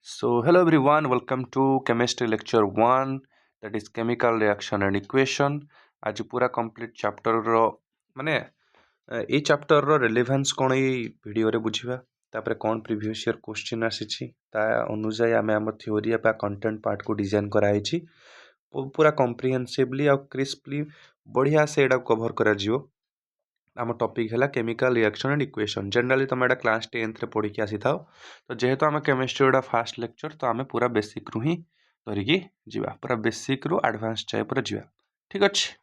So, hello everyone, welcome to chemistry lecture 1, that is chemical reaction and equation. आज पूरा complete chapter रो माने ए chapter रो relevance कोन ए video रे बुझिबा तापर कोन previous year question आसीछि ता अनुसार आमे हम थ्योरी या कंटेंट पार्ट को डिजाइन कराई छी पूरा कॉम्प्रिहेंसिवली और क्रिस्पली बढ़िया से एडा कवर करा जियो आम टॉपिक है chemical reaction and equation generally तुम एटा क्लास 10th रे पढ़ी आसी थाओ तो जेहेतु आम केमिस्ट्री गोटा फास्ट लेक्चर तो आम पूरा बेसिक रु ही धरिकी जीवा पूरा बेसिक रु एडवांस टाइप रे जीवा ठीक अच्छे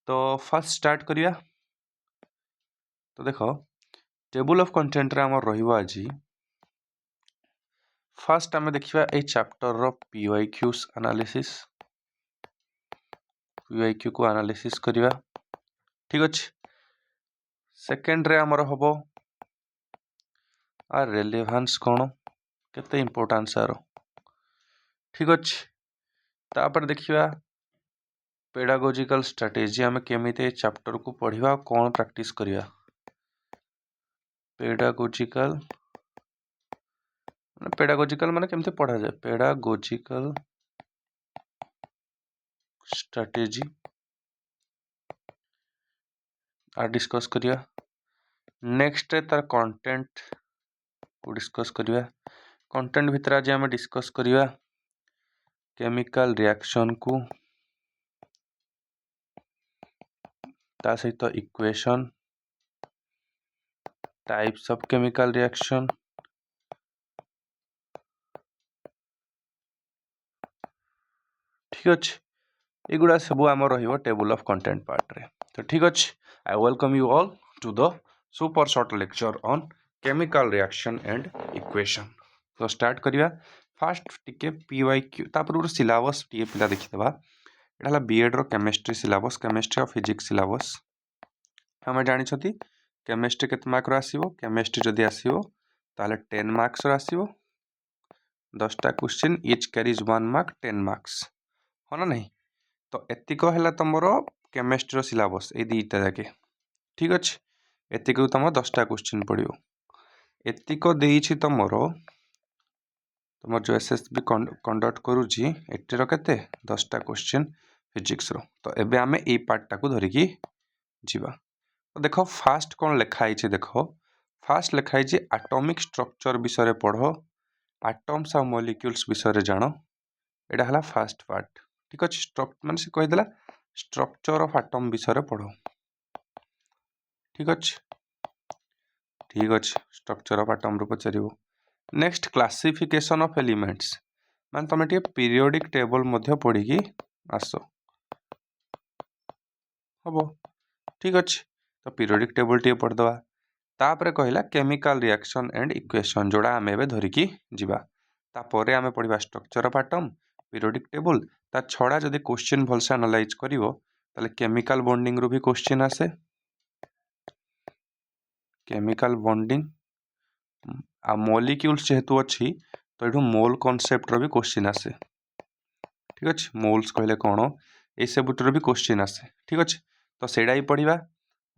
तो फर्स्ट स्टार्ट करिया तो देखो टेबल ऑफ कंटेंट रे आम रहिबा आज फर्स्ट आम देखिबा ए चैप्टर रो पीवाईक्यूज एनालिसिस पीवाईक्यू को एनालिसिस करिवा ठीक अच्छे सेकेंड रे आमर हबो आ रेलेवेंस कौन केते इंपोर्टेंस आरो ठीक अच्छे तापर देखिबा पेडागोजिकल स्ट्रेटेजी आम केमिते चैप्टर को पढ़िबा कौन प्रैक्टिस करिया पेडागोजिकल माने केमते पढ़ा जाए पेडागोजिकल स्ट्रेटेजी आ डिस्कस करिया नेक्स्ट तार कंटेंट को डिस्कस करिया कंटेंट भितर आज आम डिस्कस करिया केमिकल रिएक्शन को ता सहित equation types of chemical reaction ठीक अच्छे एगुड़ा सब आम रहिबो टेबल ऑफ कंटेंट पार्ट रे तो ठीक अच्छे I welcome you all to the super short lecture on chemical reaction and equation तो स्टार्ट करिया फास्ट टिके पीवाईक्यू तापर सिलेबस टिके पिला देखिदबा एटा हला बीएड रो केमिस्ट्री सिलेबस केमिस्ट्री और फिजिक्स सिलेबस हम जानि छथि केमिस्ट्री केते मार्क रो आसीबो केमिस्ट्री जदी आसीबो ताले 10 मार्क्स रो आसीबो 10 टा question each carries 1 mark 10 marks हो ना नहीं तो एतिक है तुमर केमिस्ट्री सिलेबस ये दुईटा जाके ठीक अच्छे एतिक तुम 10टा क्वेश्चन पड़ो एतिक देइछि तुमर जो एसएसबी कंडक्ट करुछि एटर केते 10टा क्वेश्चन फिजिक्स रो तो एबे आमे ए पार्ट को धरिकी जीवा तो देखो फास्ट कौन लिखाई देखो फास्ट लिखाई एटॉमिक स्ट्रक्चर विषय पढ़ो एटम्स और मॉलिक्यूल्स विषय जानो एटा हला फास्ट पार्ट ठीक अच्छे मान से कहीदेला स्ट्रक्चर ऑफ एटम विषय पढ़ो ठीक अच्छे स्ट्रक्चर ऑफ एटम रू पचार नेक्स्ट क्लासिफिकेशन ऑफ एलिमेंट्स मान तुम पीरियोडिक टेबल मध्य पढ़ी आस हम ठीक अच्छे तो पीरियोडिक टेबल टे पढ़दवा तापर कहला केमिकल रिएक्शन एंड इक्वेशन जोड़ा आम एबे धरिकी जीवा तापर आम पढ़ा structure of atom periodic table ता छड़ा जदि क्वेश्चन भलसे एनालाइज करिवो ताले केमिकल बॉन्डिंग रू भी क्वेश्चन आसे केमिकल बॉन्डिंग आ मॉलिक्यूल्स जेहेतु अच्छी तो ये मोल कॉन्सेप्ट रो भी क्वेश्चन आसे ठीक अच्छे मोल्स कहले कौन ये सब भी क्वेश्चन आसे ठीक अच्छे तो सेटा ही पढ़ा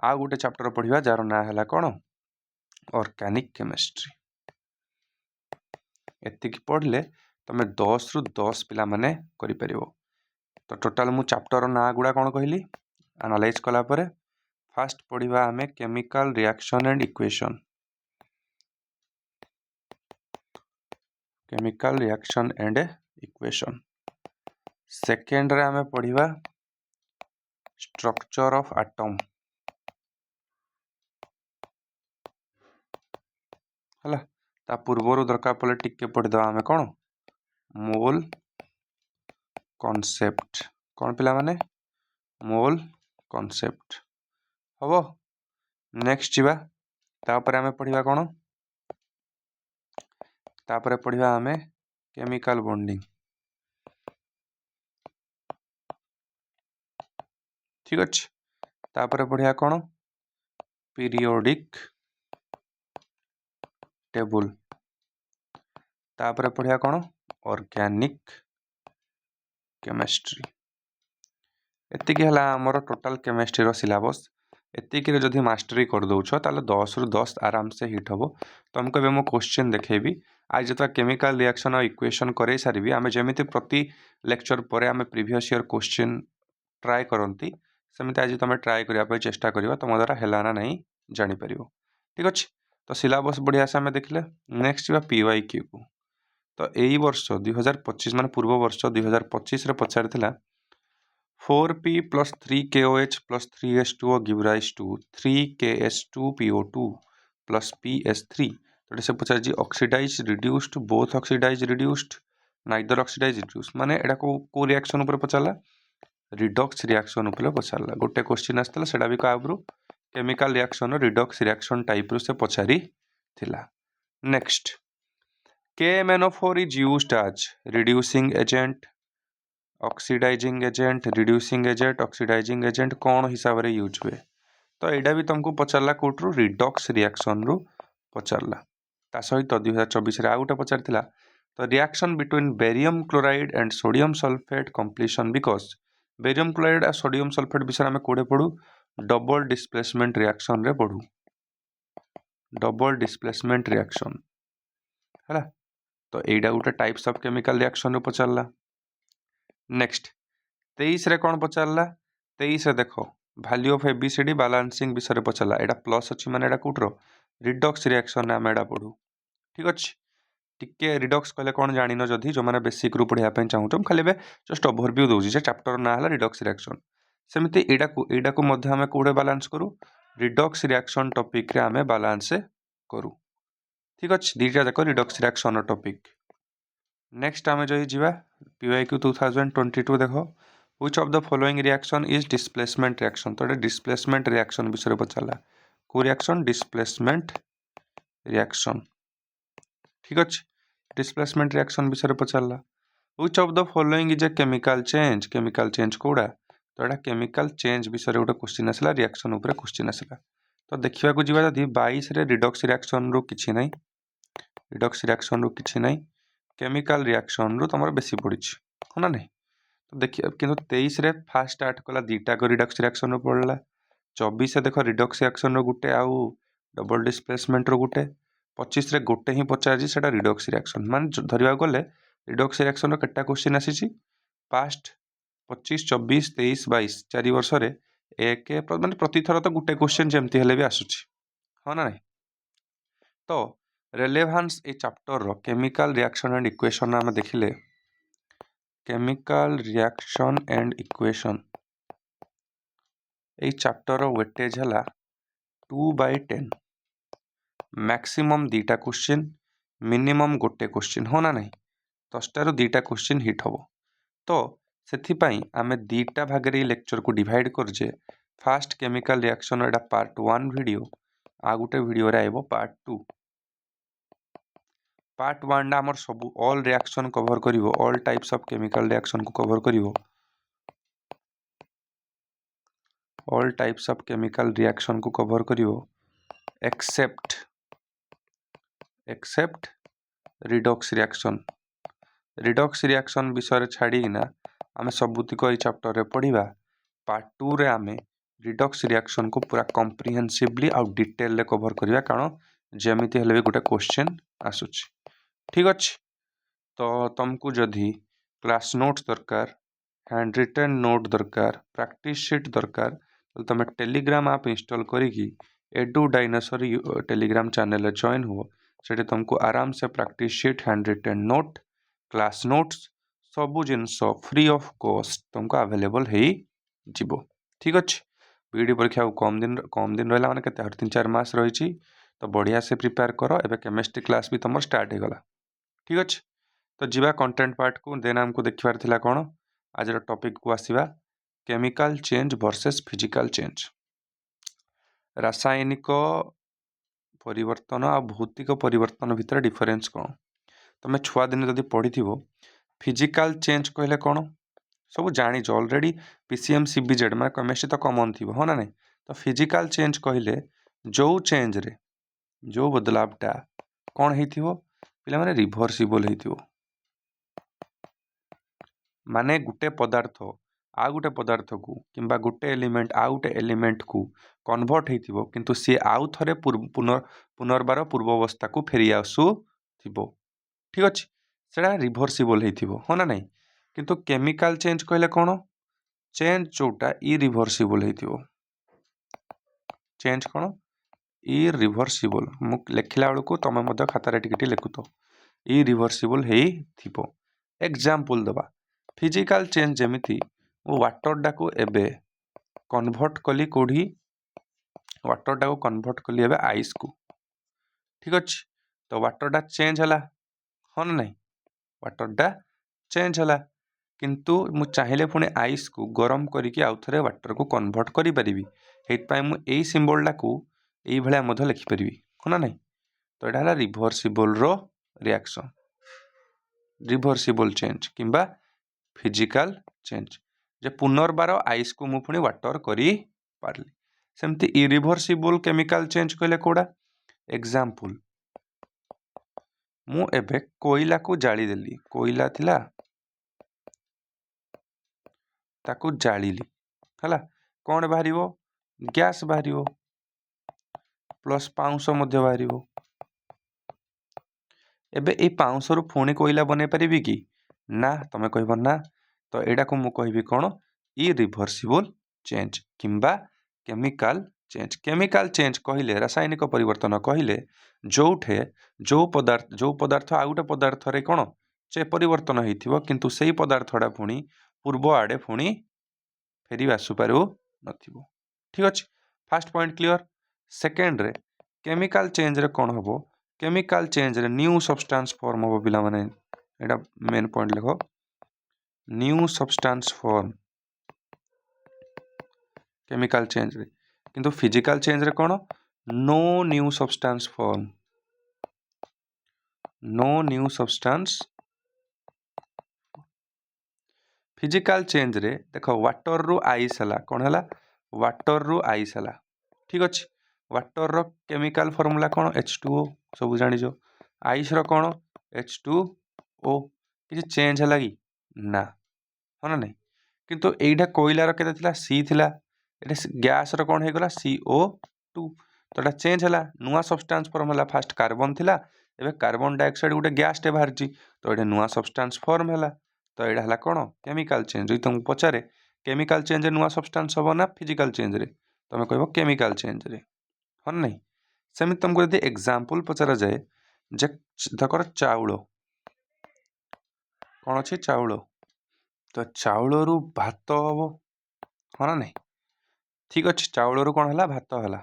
आ गोटे चैप्टर पढ़ा जार ना है कौन ऑर्गेनिक केमिस्ट्री एतिक पढ़ले तुम 10 रु 10 पिला माने करि परिबो तो टोटाल मु चैप्टर ना गुड़ा कौन कहली एनालाइज कला परे फास्ट पढ़ा आमे chemical reaction and equation chemical reaction and equation second रे आमे पढ़ा स्ट्रक्चर ऑफ एटम हला ता पूर्वर दरकार पड़े टिके पढ़ीदा आमे कौन मोल कॉन्सेप्ट कौन पिला माने मोल कॉन्सेप्ट हम नेक्स्ट जीवा तापर आमे पढ़ा कौन तापर पढ़ा आमे केमिकल बॉन्डिंग ठीक अच्छे तापर पढ़ा कौन पीरियोडिक टेबल तापर पढ़ा कौन ऑर्गेनिक केमिस्ट्री एतिक है आमर टोटाल केमिस्ट्री सिलेबस एतिक जदि मास्टरी कर दौछ ताले 10 रु 10 आराम से हिट हम तुमको मो क्वेश्चन देखेबी आज जो केमिकल रिएक्शन और इक्वेशन करे सारी आम जमी प्रति लेक्चर पर आम प्रीवियस ईयर क्वेश्चन ट्राए करती सेमती आज तुम ट्राए करने चेष्टा कर तुम द्वारा है ना नहीं जापर। ठीक अच्छे तो सिलेबस बढ़िया से आम देखले। नेक्स्ट जा PYQ को तो यही वर्ष 2025 मान पूर्व वर्ष 2025 पचार 4P plus 3KOH plus 3H2O give rise to 3KS2PO2 plus PS3 तो से पचार oxidise reduced both oxidise reduced neither oxidise reduced माने एडा को रिएक्शन ऊपर पचारला रिडॉक्स रिएक्शन ऊपर पचारला गोटे क्वेश्चन आसला सेटा भी काबरू chemical reaction redox reaction type रो से पचारी थिला। Next KMnO4 is used as reducing agent oxidising agent reducing agent oxidising agent कौन हिसाब से यूज हुए तो यहाँ भी तुमको पचारा कौटू रिडॉक्स रिएक्शन रु पचारा ता सहित 2024 आउ गोटे पचार तो reaction between barium chloride and sodium sulphate completion because barium chloride और सोडियम सल्फेट विषय में कौटे पढ़ू डबल डिस्प्लेसमेंट रिएक्शन रे पढ़ू डबल डिस्प्लेसमेंट रिएक्शन है तो यहाँ गोटे टाइप्स ऑफ केमिकल रिएक्शन रु पचारा। नेक्स्ट 23 रे कौन पचारा 23 देख वैल्यू ऑफ एबीसीडी बैलेंसिंग विषय पचारा एटा प्लस अच्छी माने एटा कोटर रिडॉक्स रिएक्शन आम एटा पढ़ू। ठीक अच्छे टिके रिडॉक्स कहले कौन जानिन जदि जो मैंने बेसिक रू पढ़िया चाहूँ खाली जस्ट ओवरव्यू दूसरी से चैप्टर ना है रिडॉक्स रिएक्शन सेमती एटा को मध्य आम कौटे बैलेंस करूँ रिडॉक्स रिएक्शन टॉपिक रे आम बैलेंस करूँ। ठीक अच्छे दीटा जाक रिडॉक्स रिएक्शन टॉपिक। नेक्स्ट आम जो जीवा PYQ 2022 देख which of the following reaction is displacement reaction तो ये डिस्प्लेसमेंट रिएक्शन विषय पचारा को रिएक्शन डिस्प्लेसमेंट रिएक्शन। ठीक अच्छे डिस्प्लेसमेंट रिएक्शन विषय पचारा which of the following is a chemical change कौड़ा तो यहाँ केमिकल चेंज विषय गोटे क्वेश्चन आसला रिएक्शन उपर क्वेश्चन आसला तो देखा जदि 22 रिडॉक्स रिएक्शन रु किछि नहीं रिडॉक्स रिएक्शन रु किछि नहीं केमिकल रिएक्शन रु तुम बेसी पड़ी है ना नहीं तो देखिए कि 23 फास्ट स्टार्ट कला दीटा को रिडॉक्स रिएक्शन रु पड़ला 24 देख रिडॉक्स रिएक्शन रु गुटे आउ डबल डिस्प्लेसमेंट रु गुटे 25 गोटे ही पचार से रिडॉक्स रिएक्शन माने धरवा गले रिडॉक्स रिएक्शन रो केटा क्वेश्चन आसी पास्ट 25 24 23 22 4 वर्ष रे एक माने प्रति थर तो गुटे क्वेश्चन जेमती हेले भी आसुची है ना नहीं तो रेलेभांस ए चैप्टर रो केमिकल रिएक्शन एंड इक्वेशन आम देखिले केमिकल रिएक्शन एंड इक्वेशन ए चैप्टर रो वेटेज हला 2/10 मैक्सिमम दीटा क्वेश्चन मिनिमम गोटे क्वेश्चन हो ना नहीं 10 2टा क्वेश्चन हिट हम तो से आम दीटा भाग लेक्चर को डिवाइड करजे फास्ट केमिकल रिएक्शन एटा पार्ट 1 वीडियो आ गोटे वीडियो रे आइबो पार्ट 2 पार्ट 1 आम सब ऑल रिएक्शन कवर करिवो all types of chemical reaction को कवर करिवो all types of chemical reaction को कवर करिवो एक्सेप्ट रिडॉक्स रिएक्शन विषय छाड़ीना आम सबुतिक ये चैप्टर रे पढ़िबा पार्ट 2 रे आम रिडॉक्स रिएक्शन को पूरा कॉम्प्रिहेंसिवली आउ डिटेल रे कवर करिबा कारण जेमिति हेले भी गोटे क्वेश्चन आसुची। ठीक अच्छे तो तुमको जदि क्लास नोट्स दरकार हैंड रिटन नोट दरकार प्रैक्टिस शीट दरकार तो तुम टेलीग्राम आप इंस्टॉल करिकी edu dinosaur Telegram channel join हो से तुमको आराम से practice sheet hand written note class notes सबू जिनस फ्री ऑफ कॉस्ट तुमको अवेलेबल है जीवो। ठीक अच्छे बीडी परीक्षा कम दिन रहा मैंने के 3-4 मास रही तो बढ़िया से प्रिपेयर कर एवं केमिस्ट्री क्लास भी तुम स्टार्ट हो गला। ठीक अच्छे तो जीवा कंटेंट पार्ट को देन आमको देखिबार थिला कोन आज टॉपिक को आसीबा chemical change versus physical change रासायनिक परिवर्तन आ भौतिक परिवर्तन भितर डिफरेंस कौन तुम छुआ दिन जदि पढ़ी फिजिकल चेंज कहले कौन सब जानिच ऑलरेडी PCM CBZ माने केमिस्ट्री तो कॉमन थी हो ना नहीं तो फिजिकल चेंज कहले जो चेंज रे जो बदलावटा कौन होइथिबो पिला माने रिभर्सिबल होइथिबो माने गुटे पदार्थ आ गुटे पदार्थ को किंबा गुटे एलिमेंट आ गुटे एलिमेंट को कन्वर्ट होइथिबो किंतु सी आउ थरे पुनर्बार पूर्वावस्था को फेरी आसुथिबो ठीक अच्छे सेटा रिभर्सिबल होइथिबो हो ना नहीं किंतु केमिकल चेंज कहले कौन चेंज जोटा इरिभर्सिबल होइथिबो चेंज कौन इरिभर्सिबल मु लिखला बेलू तुम खातार टिके लिखुत इरिभर्सिबल होइथिबो एग्जांपल दबा फिजिकल चेंज जेमिति वाटर डाकू एबे कन्वर्ट कली कोढ़ी वाटर डाकू कन्वर्ट कली एबे आइस को ठीक अच्छे तो वाटर डा चेंज हला हाँ ना नहीं वाटर डा चेंज हला किंतु मु चाहिले पुणी आइस को गरम करिकी आउ थरे वाटर को कन्वर्ट करि परिबी हेतपाई मु एई सिंबल डाकू एई भलिया मध्य लिखि परिबी हो ना नहीं तो एटा हला रिभर्सिबल रो रिएक्शन रिभर्सिबल चेंज किंबा फिजिकल चेंज जे पुनर्बार आइस को मु पुणी वाटर करि पारली सेमती इरिभर्सिबल केमिकल चेंज कहले कोडा एग्जांपल मु एबे कोयला को जाली देली कोयला थिला ताकू जालिली हला कौन बाहरिबो गैस बाहरिबो प्लस पाउंस मध्य बाहरिबो एबे ए पाउंस रु पुणी कोयला बने परिबी कि ना तमे कहबो ना तो एडा को मु कहबी कोन इरिभर्सिबल चेंज किंबा केमिकल चेंज कहले रासायनिक परिवर्तन कहले जोठे जो पदार्थ आ गोटे पदार्थ रे कोन चे परिवर्तन होइथिबो किंतु सेही पदार्थडा पुणी पूर्व आडे पुणी फेरी आसु पारु नथिबो ठीक अछि फर्स्ट पॉइंट क्लियर सेकंड रे केमिकल चेंज रे कोन हबो केमिकल चेंज रे न्यू सब्सटेंस फॉर्म हबो पिला माने एडा मेन पॉइंट लिखो new substance form chemical change रे किंतु फिजिकल चेंज रे कोन no new substance form no new substance physical change रे देखो वाटर रु आइस हला कोन हला वाटर रु आइस हला ठीक अछि वाटर रो केमिकल फार्मूला कोन H2O सब जानि जो आइस रो कोन H2O किछि चेंज हला कि ना हो ना नहीं किंतु एइडा कोयला रो केते थिला C थिला एटा गैस रो कोन हे गला CO2 तो एटा चेंज हला नुवा सब्सटेंस फॉर्म हला फर्स्ट कार्बन थिला एबे कार्बन डाइऑक्साइड गुटे गैस टे बाहरची तो एटा नुवा सब्सटेंस फॉर्म हला तो एडा हला कोन केमिकल चेंज जई तुम पचारे केमिकल चेंज नुवा सब्सटेंस हबो ना फिजिकल चेंज रे तमे कहबो केमिकल चेंज रे हो नहीं सेमि तुमको यदि एग्जांपल पचारा जाए जे धकर चाउल कोन अछि चाउल तो चाउल रु भात हबो हो ना नहीं ठीक अछि चाउल रु कोन हला भात हला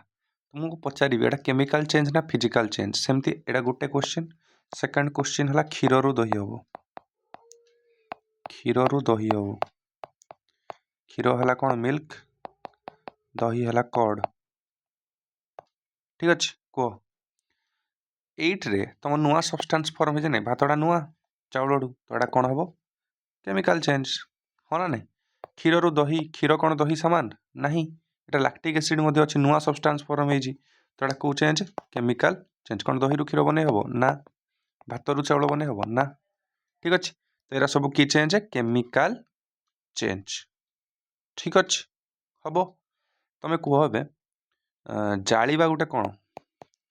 तुमको पचारिबे एटा केमिकल चेंज ना फिजिकल चेंज सेमती एटा गुटे क्वेश्चन सेकंड क्वेश्चन हला क्षीर रु दही हबो क्षीर रु दही हबो क्षीर हला कोन मिल्क दही हला कर्ड ठीक अछि को 8 रे तुम नुआ सब्सटेंस फॉर्म हे जे नै भातडा नुआ चाउल रु तो एटा कोन हबो केमिकल चेंज हो ना नहीं क्षीर रु दही क्षीर कोन दही समान नहीं एटा लैक्टिक एसिड मध्ये अछि नुआ सब्सटेंस फॉर्म हे जी तो एटा को चेंज केमिकल चेंज कोन दही रु क्षीर बने हबो ना भात रु चाउल बने हबो ना ठीक अछि तो एरा सब की चेंज है केमिकल चेंज ठीक अछि हबो तमे को हबे जालिबा गुटे कोन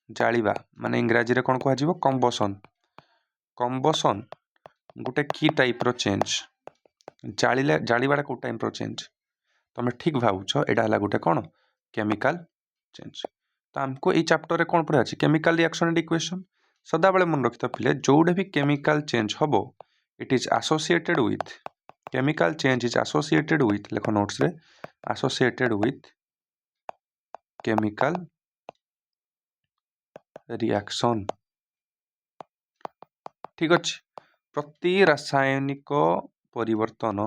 जालिबा माने इंग्रजी रे कोन को आजिबो कंबसन कंबसन गुटे की टाइप रो चेंज जालिबाटा को टाइप रो चेंज तमे ठीक भाबुछ एडा हला गुटे कोन केमिकल चेंज तो हमको ए चैप्टर रे कोन पढ़ा अछि केमिकल रिएक्शन एंड इक्वेशन सदा बेले मन रखितो पिले जोडे भी केमिकल चेंज हबो it is associated with chemical change is associated with लेखो नोट्स रे एसोसिएटेड विथ केमिकल रिएक्शन ठीक अछि प्रति रासायनिक परिवर्तन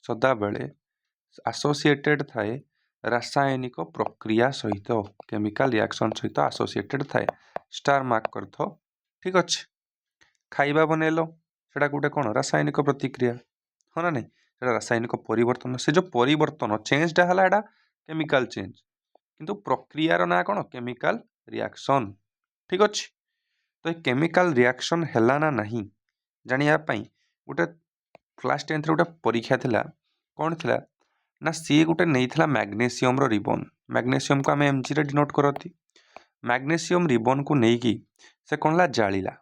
सदा बेले एसोसिएटेड थाए रासायनिक प्रक्रिया सहित केमिकल रिएक्शन सहित एसोसिएटेड थाए स्टार मार्क करथो ठीक अछि खाइबा बनेलो सेटा गुटे कोन रासायनिक प्रतिक्रिया हो ना नहीं सेटा रासायनिक परिवर्तन से जो परिवर्तन चेंज डा हला एडा केमिकल चेंज किंतु प्रक्रिया रो ना कोन केमिकल रिएक्शन ठीक अछि तो केमिकल रिएक्शन हैला ना नहीं जानिया पई गुटे क्लास 10 रे गुटे परीक्षा थिला कोन थिला ना सी गुटे नै थिला मैग्नीशियम रो रिबन मैग्नीशियम को हमें mg रे डिनोट करती मैग्नीशियम रिबन को नै की से कोनला जालिला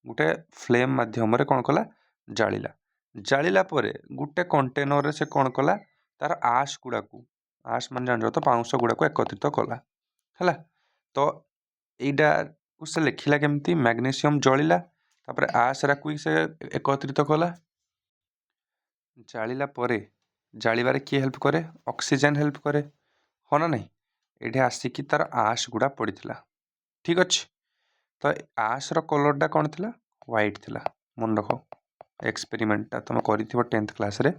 गोटे फ्लेम माध्यम कौन कला जालिला जालिला परे गोटे कंटेनर से कौन कला तार आश गुड़ा को आश मान जान तो पाउंस गुड़ा को एकत्रित कला है तो यहाँ को से लिखला केमती मैग्नेशियम जलिला तापर आशरा को से एकत्रित कला जालिला परे जालिबारे किए हेल्प करे ऑक्सीजन हेल्प करे हाँ ना नहीं ये आसिकी तार आश गुड़ा पड़ता ठीक अच्छे तो आशर कलरटा कौन थी व्हाइट थिला मन रख एक्सपेरिमेंटा तुम कर 10th क्लास रे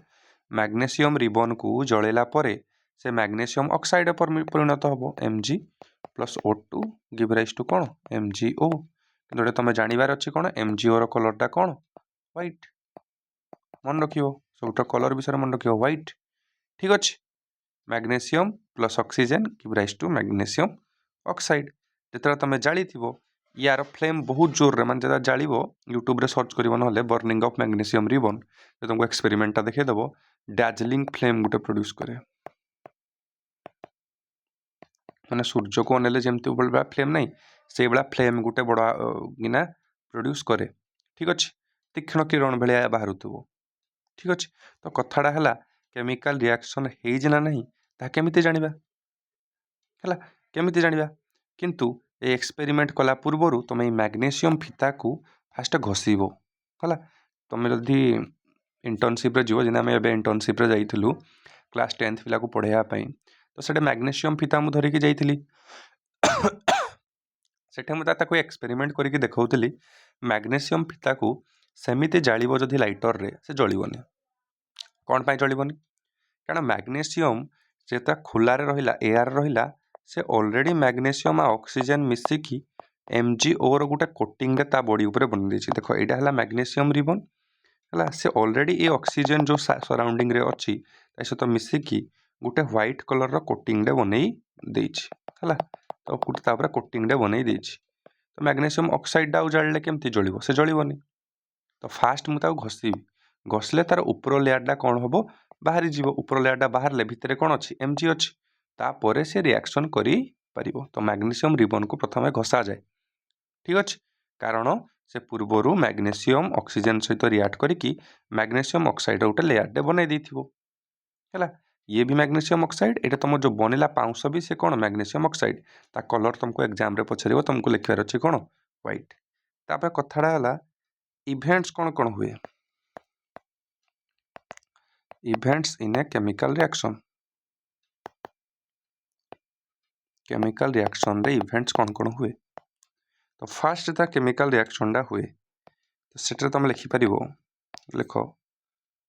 मैग्नेशियम रिबन को जलेला परे से मैग्नेशियम ऑक्साइड परिणत हम Mg plus O2 give rise to कौन MgO कि तुम जानवर अच्छी कौन MgO रो कलरटा कौन व्हाइट मन रख सब कलर विषय मन रख व्हाइट ठीक अच्छे magnesium plus oxygen give rise to magnesium oxide जो तुम जाली यार फ्लेम बहुत जोर रे माने जालिब यूट्यूब रे सर्च करिवो नहले बर्निंग ऑफ मैग्नेशियम रिबन तो तुमको एक्सपेरिमेंटा देखे देबो डार्जिलिंग फ्लेम गोटे प्रोड्यूस करे माने सूर्य को अनेले जेमती बड़ा फ्लेम नहीं से बड़ा फ्लेम गोटे बड़ा गिना प्रोड्यूस करे ठीक अच्छे तीक्ष्ण किरण भाया बाहरुथबो ठीक अच्छे तो कथाटा है केमिकल रिएक्शन ना नहीं ता केमिति जानिबा है केमिति जानिबा किंतु ए एक्सपेरिमेंट कला पूर्वर तुम मैग्नेशियम फीता को फास्ट घसीब है तुम जदि इंटर्नशिप जीव जेना आम इंटर्नशिप जाइलु क्लास 10th पिला को पढ़ाई तो से मैग्नेशियम फीता मुझे धरिकी जाइली सेठे मुझे एक्सपेरिमेंट करके देखौली मैग्नेशियम फीता को सेमिति जालिब जदि लाइटर रे से जलिबनी कौन पाई जलिबनी कारण मैग्नेशियम से खुला रहिला एयर रहिला से ऑलरेडी मैग्नेशियम आ ऑक्सीजन मिसिकी MgO रो गोटे कोटिंग रे ता बॉडी ऊपर बन देछि देखो एटा हला मैग्नेशियम रिबन हला से ऑलरेडी ए ऑक्सीजन जो सराउंडिंग रे अछि ता सहित मिसिकी गोटे व्हाइट कलर रो कोटिंग रे बनै देछि हला तो गोटे तापर कोटिंग रे बनै देछि तो मैग्नेशियम ऑक्साइड डा जाळले केमती जळिबो से जळिबोनी तो फास्ट मु ताऊ घसीबी घसले तार ऊपर लेयर डा कोन हबो बाहरी जीव ऊपर लेयर डा बाहरले भितरे कोन अछि Mg अछि तापरे से रिएक्शन करी परिबो तो मैग्नेशियम रिबन को प्रथमे घसा जाए ठीक अच्छे कारण से पूर्वर मैग्नेशियम ऑक्सीजन सहित रिएक्ट करिकी मैग्नेशियम ऑक्साइड गोटे लेयर डे बनै देथिबो हैला ये भी मैग्नेशियम ऑक्साइड एटा तुम जो बनेला पाउंस भी से कौन मैग्नेशियम ऑक्साइड ता कलर तुमको एग्जाम रे पछरिबो तुमको लिखिबार अछि कौन व्हाइट तापर कथाडा हला इवेंट्स कौन हुए events in a chemical reaction रे इवेंट्स कौन हुए तो फास्ट था केमिकल रिएक्शन डा हुए तो सेटर तुम लिखि परिबो लिखो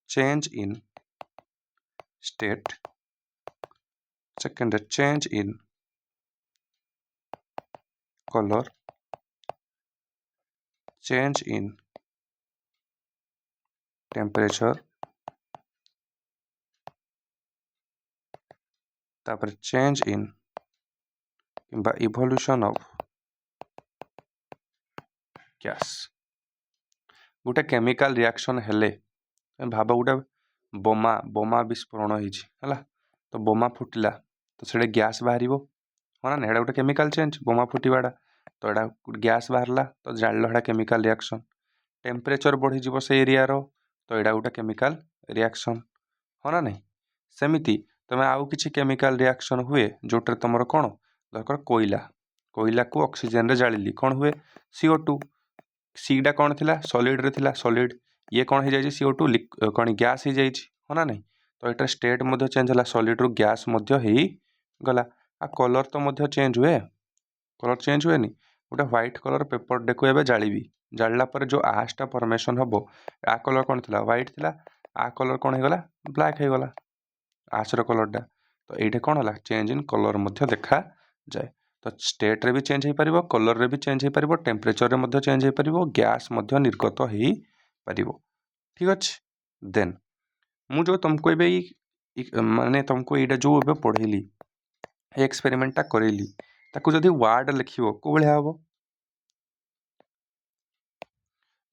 change in state second change in colour change in temperature तापर चेंज इन किंबा इवोल्यूशन ऑफ गैस गोटे केमिकल रिएक्शन हेले भाव गोटे बोमा बोमा विस्फोरण है तो बोमा फुटिला तो से गैस बाहर हाँ ना गोटे केमिकल चेंज बोमा फुटवाटा तो यहाँ गैस बाहरला तो जान केमिकल रिएक्शन टेम्परेचर बढ़ीज से एरिया रो तो यहाँ गोटे केमिकल रिएक्शन हाँ ना नहीं सेमिति तुम आउ किछि केमिकल रिएक्शन हुए जोटे तुम कौन दरकार कोयला कोयला को ऑक्सीजन रे जालिली कौन हुए CO2 सीटा कौन थिला सॉलिड रे थिला सॉलिड ये कौन हो जाए CO2 कौन गैस हो जाए हाँ ना नहीं तो यहाँ स्टेट मध्य चेंज है सॉलिड रु गैस मध्य ही गला आ कलर तो मध्य चेंज हुए कलर चेंज हुए नी गोटे व्हाइट कलर पेपर डे को जालिबी जाळला पर जो आशटा फॉर्मेशन हबो आ कलर कौन थिला व्हाइट थिला आ कलर कौन हो गला ब्लैक हो गला आशर कलरटा तो ये कौन है चेंज इन कलर मध्य देखा जाए तो स्टेट रे भी चेंज हो पारिबो कलर रे भी चेंज हो पारिबो टेम्परेचर रे मध्य चेंज हो पारिबो गैस मध्य निर्गत हो पारिबो ठीक अच्छे देन मु जो तुमको ए माने तुमको एटा जो ए पढ़ेली एक्सपेरिमेंटा करेली ताकू जदि वर्ड लिखिबो को भलिया हबो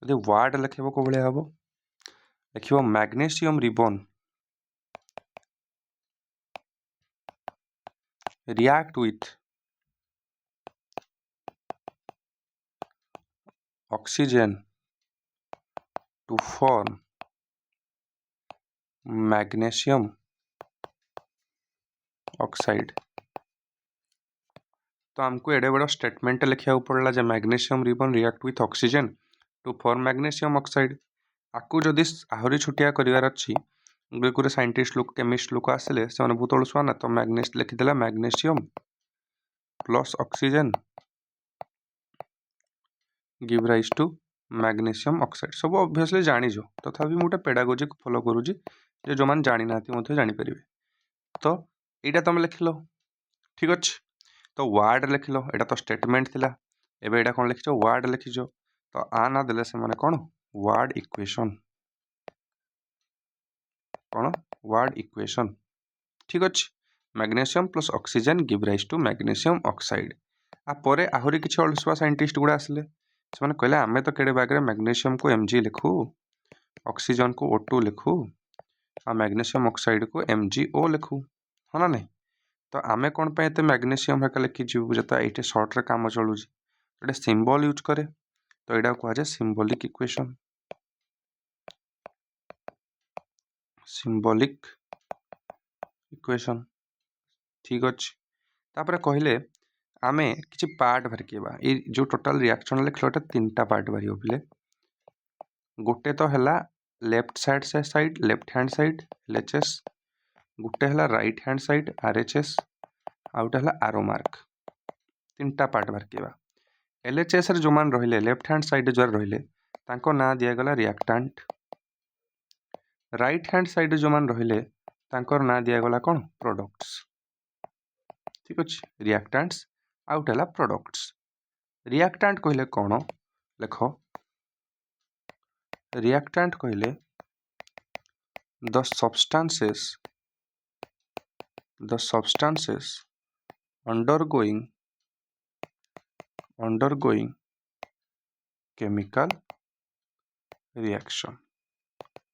जदि वर्ड लिखिबो को भलिया हबो लिखिबो magnesium ribbon react with oxygen to form magnesium oxide. तो हमको एडे बड़ा स्टेटमेंट लिखा पड़ला जे magnesium ribbon react with oxygen to form magnesium oxide. आकु जदि आहरी छुटिया करार अच्छी गुरे साइंटिस्ट लोक केमिस्ट लोक आसिले से बहुत अलसुआ ना, तो मैग्नेस लिखिदेला magnesium plus oxygen give rise to magnesium oxide. सब ऑब्वियसली जानिज, तथापि मुझे पेडागोजी को फॉलो करूची जे जो मैंने जानी ना जानी पारे। तो यहाँ तुम लिख लो, ठीक अच्छे। तो वार्ड लिख लो, यहाँ तो स्टेटमेंट थिला, एबे एटा कौन लिखिछ वार्ड लिखिछ। तो आ ना देले से माने कौन वार्ड इक्वेशन, कौन वार्ड इक्वेशन, ठीक अच्छे। Magnesium plus oxygen give rise to magnesium oxide. आ परे आहुरी किछि अलसुआ साइंटिस्ट गुड़ा आसिले, से माने कहले आमे तो केडे बागरे मैग्नीशियम को Mg लिखू, ऑक्सीजन को O2 लिखू, आ मैग्नीशियम ऑक्साइड को MgO लिखू, हाँ ना नहीं। तो आमे कौन पे एते मैग्नीशियम हेका लिखि जीवु जता एटे शॉर्ट रे काम चलुची, एटे सिंबल यूज करे। तो एटा को आजे सिंबॉलिक इक्वेशन, सिंबॉलिक इक्वेशन, ठीक अच्छे। तापर कहले आमे किछि पार्ट भरकेबा, ए जो टोटल रिएक्शन लिखलो एटा तीनटा पार्ट भरियो पिले। गोटे तो हला लेफ्ट साइड से side left hand side LHS, गोटे हला राइट हैंड साइड RHS, आउटे हला आरो मार्क। तीनटा पार्ट भरकेबा। LHS रे जो मान रहिले लेफ्ट हैंड साइड जो रहिले तांको ना दिया गला रिएक्टेंट, राइट हैंड साइड जो मान रहिले तांकर ना दिया गला कोन प्रोडक्ट्स, ठीक अच्छे। रिएक्टेंट्स आउट हला प्रोडक्ट्स। रिएक्टेंट कहले कौन लेखो, रिएक्टेंट कहले the substances undergoing chemical reaction,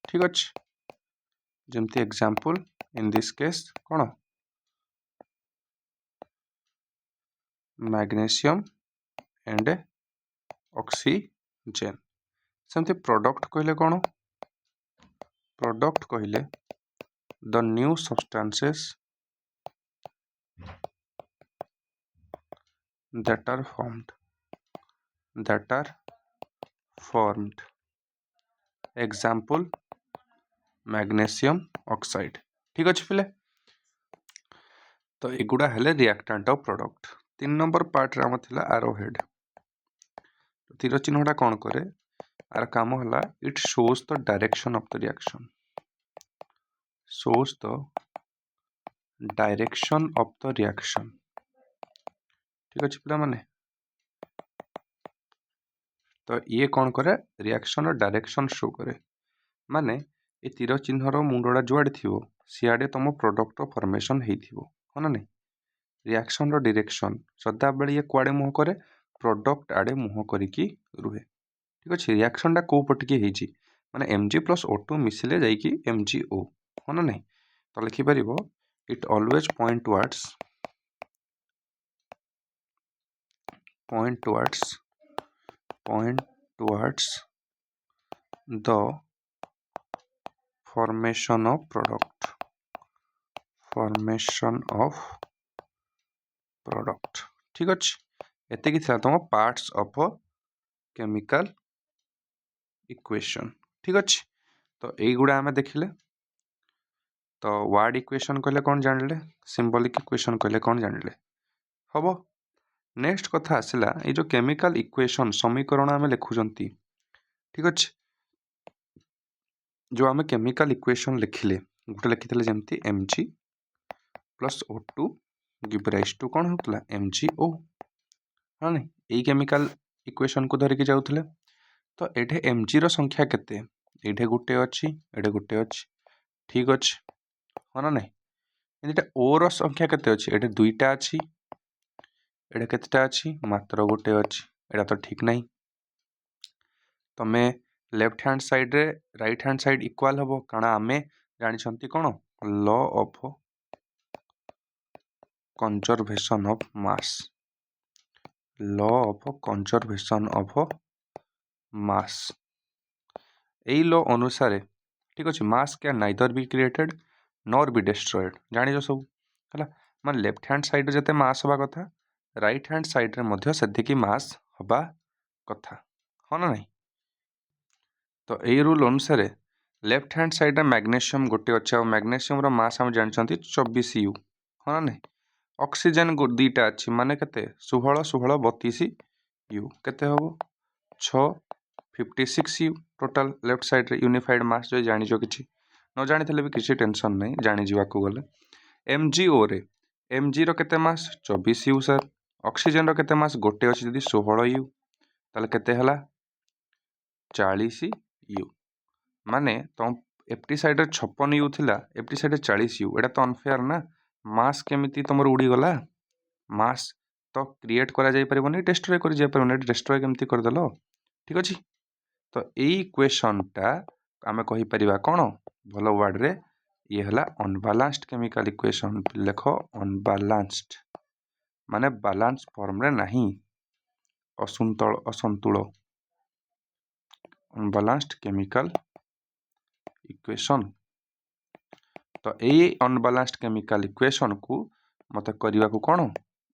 ठीक अच्छे। जमती एग्जांपल इन दिस केस कौन मैग्नीशियम एंड ऑक्सीजन। सेमती प्रोडक्ट कहले कौन, प्रोडक्ट कहले the new substances that are formed, example magnesium oxide, ठीक अच्छे पिले। तो एगुड़ा हेले reactant of product. 3 number part रे आम थिला एरो हेड। तीर चिन्हटा कौन करे, आर काम हला it shows the direction of the reaction, shows the direction of the reaction, ठीक अच्छे पिला माने। तो ये कौन करे रिएक्शन रो डायरेक्शन शो करे, माने ए तीर चिन्हर मुंडा जुआड़े थिवो सियाड़े तुम प्रोडक्ट फॉर्मेशन हेइथिवो, हाँ ना नहीं। रिएक्शन रो डायरेक्शन सदा बेले ये कुआडे मुह करे प्रोडक्ट आड़े मुह करिकी रुहे, ठीक अच्छे। रिएक्शन टा को पटिके हेइची माने Mg प्लस O2 मिसिले जाइकी MgO, हाँ ना नहीं। तो लिखि परिबो it always point towards the formation of product, ठीक अच्छे। एते कि तुम पार्ट्स ऑफ केमिकल इक्वेशन, ठीक अच्छे। तो यहीगुड़ा आम देखिले। तो वार्ड इक्वेशन कहले कौन जानले, सिंबॉलिक इक्वेशन कहले कौन जानले हम। नेक्स्ट कथा आसला ये जो केमिकल इक्वेशन समीकरण आम लिखुचंती, ठीक अच्छे। जो आम केमिकल इक्वेशन लिखिले गोटे लिखिले जमती Mg plus O2 give rise to कौन होता MgO, हाँ नहीं। यही केमिकल इक्वेशन को धरिकी जाउथिले। तो एठे Mg रो संख्या केते, एठे गुटे अछि एठे गुटे अछि, ठीक अछि, हाँ ना नहीं। एठे O रो संख्या केते अछि, एठे दुईटा अछि, एठे केतेटा अछि मात्र गुटे अछि, एटा तो ठीक नहीं। तमे लेफ्ट हैंड साइड रे राइट हैंड साइड इक्वल हबो कारण आमे जानि छंती कोन law of conservation of mass, law of conservation of mass. यही लॉ अनुसार ठीक अच्छे mass can neither be created nor be destroyed जानिछ सब है माने लेफ्ट हैंड साइड जते मास हवा कथा राइट हैंड साइड रे मध्य सेतिकी मास हवा कथा हाँ ना नहीं। तो यही रूल अनुसार लेफ्ट हैंड साइड रे मैग्नेशियम गोटे अच्छे और मैग्नेशियम रो मास हम जानछंती 24 यू हाँ ना नहीं। ऑक्सीजन दीटा अच्छी माने केते 16 16 32 यू केते हबो 6 56 यू टोटल लेफ्ट साइड रे यूनिफाइड मास जो जानिजो किछि न जानिथिले भी किछि टेंशन नहीं जानि जिवाकू गले एमजीओ रे एमजी रो केते मास 24 यू सर ऑक्सीजन रो केते मास गोटे अछि जदी 16 यू ताले केते हला 40 यू माने तुम एप्टी साइड रे 56 यू थिला एप्टी साइड रे 40 यू एटा तो अनफेयर ना मास केमिति तमर उड़ी गला मास तो क्रिएट करा जाई परिबोनी डिस्ट्रॉय कर जाई परिबोनी डिस्ट्रॉय केमती कर देलो ठीक अछि। तो एई इक्वेशन टा आमे कहि परिबा कोन भलो वर्ड रे ये हला अनबैलेंस्ड केमिकल इक्वेशन लेखो अनबैलेंस्ड माने बैलेंस फॉर्म रे नहीं असंतुल अनबैलेंस्ड केमिकल इक्वेशन। तो यही अनबैलेंस्ड केमिकल इक्वेशन को मते करिवा को कोन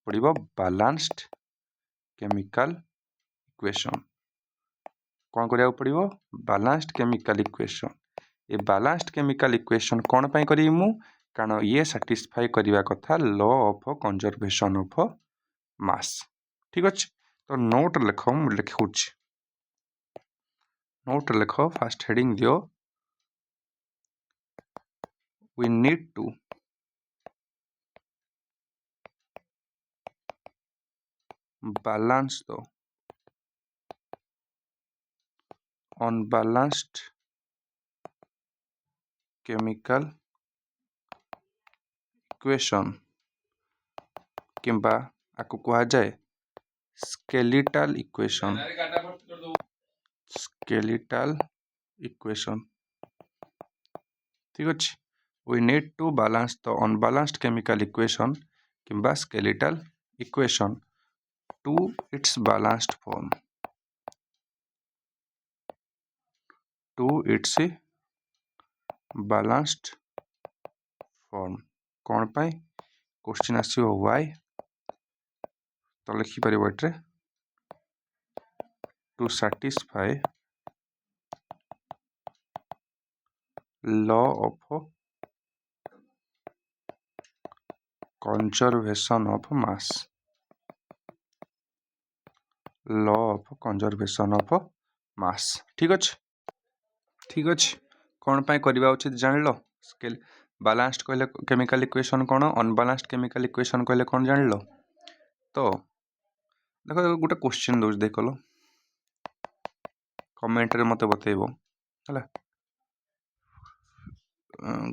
पड़िबो बैलेंस्ड केमिकल इक्वेशन कौन करिया पड़िबो बैलेंस्ड केमिकल इक्वेशन ये बैलेंस्ड केमिकल इक्वेशन कौन पई करी मु कारण ये सैटिस्फाई करिवा कथा लॉ ऑफ कंजर्वेशन ऑफ मास ठीक अछि। तो नोट लिखो मु लिखुछि नोट लिखो फर्स्ट हेडिंग दियो we need to balance the unbalanced chemical equation किंबा आकु कहा जाए skeletal equation ठीक अछि। we need to balance the unbalanced chemical equation किंबा skeletal equation to its balanced form कौन पाई क्वेश्चन आसियो why तो लिखि परिबो एट्रे to satisfy law of conservation of mass law of conservation of mass ठीक अछि कौन पाई करबा उचित जान लो स्केल बैलेंस्ड कहले केमिकल इक्वेशन कौन अनबैलेंस्ड केमिकल इक्वेशन कहले कौन जान लो। तो देखो गोटे क्वेश्चन दउछ देखलो कमेंट रे मते बतेइबो हला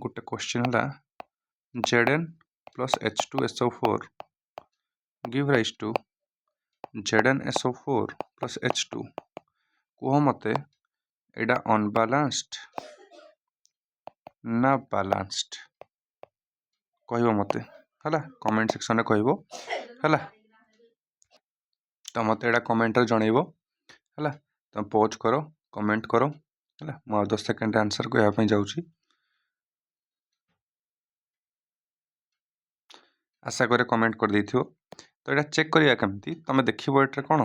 गोटे क्वेश्चन हला Zn plus H2SO4 give rise to ZnSO4 plus H2 कुह मते एडा अनबैलेंस्ड ना बैलेंस्ड कहबो मते हला कमेंट सेक्शन रे कहबो हला तो मते एडा कमेंट रे जणैबो हला तुम पॉज करो कमेंट करो हला म 10 सेकंड आंसर कहया पई जाउची आशा करे कमेंट कर देथियो। तो एटा चेक करिया केमती तमे देखिबो एट्रे कोन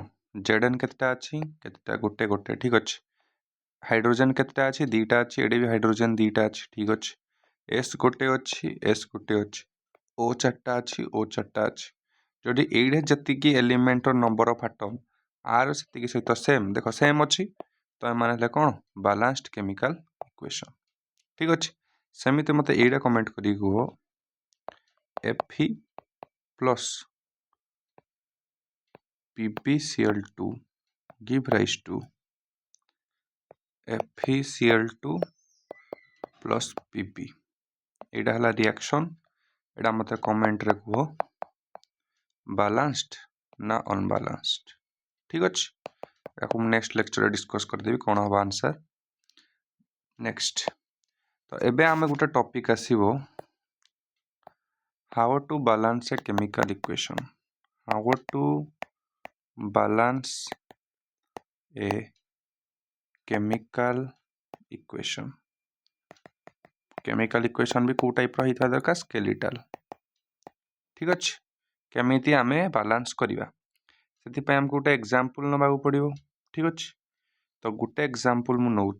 Zn केतटा अछि केतटा गोटे गोटे ठीक अछि हाइड्रोजन केतटा अछि दीटा अछि एडे भी हाइड्रोजन दीटा अछि ठीक अछि S गोटे अछि S गोटे अछि O चारटा अछि O चारटा अछि जदि एडे जति element number of atom are सेति सहित सेम देखो सेम अछि तो माने ले कोन बैलेंस्ड केमिकल इक्वेशन ठीक अछि। सेमिते मते एडा कमेंट करी को Fe plus PbCl2 give rise to FeCl2 plus Pp एडा हला रिएक्शन एडा मते कमेंट रे को बैलेंस्ड ना अनबैलेंस्ड ठीक अछि याकु नेक्स्ट लेक्चर रे डिस्कस कर देबी कोन होबा आंसर नेक्स्ट। तो एबे आमे गुटे टॉपिक आसीबो how to balance a chemical equation how to balance a chemical equation chemical equation भी को टाइप रही था दरकार स्केलेटल ठीक अच्छे केमिति आमे बालांस करवा से आमको गोटे एग्जांपल नवा पड़ो ठीक अच्छे तो गोटे एग्जांपल मु नौ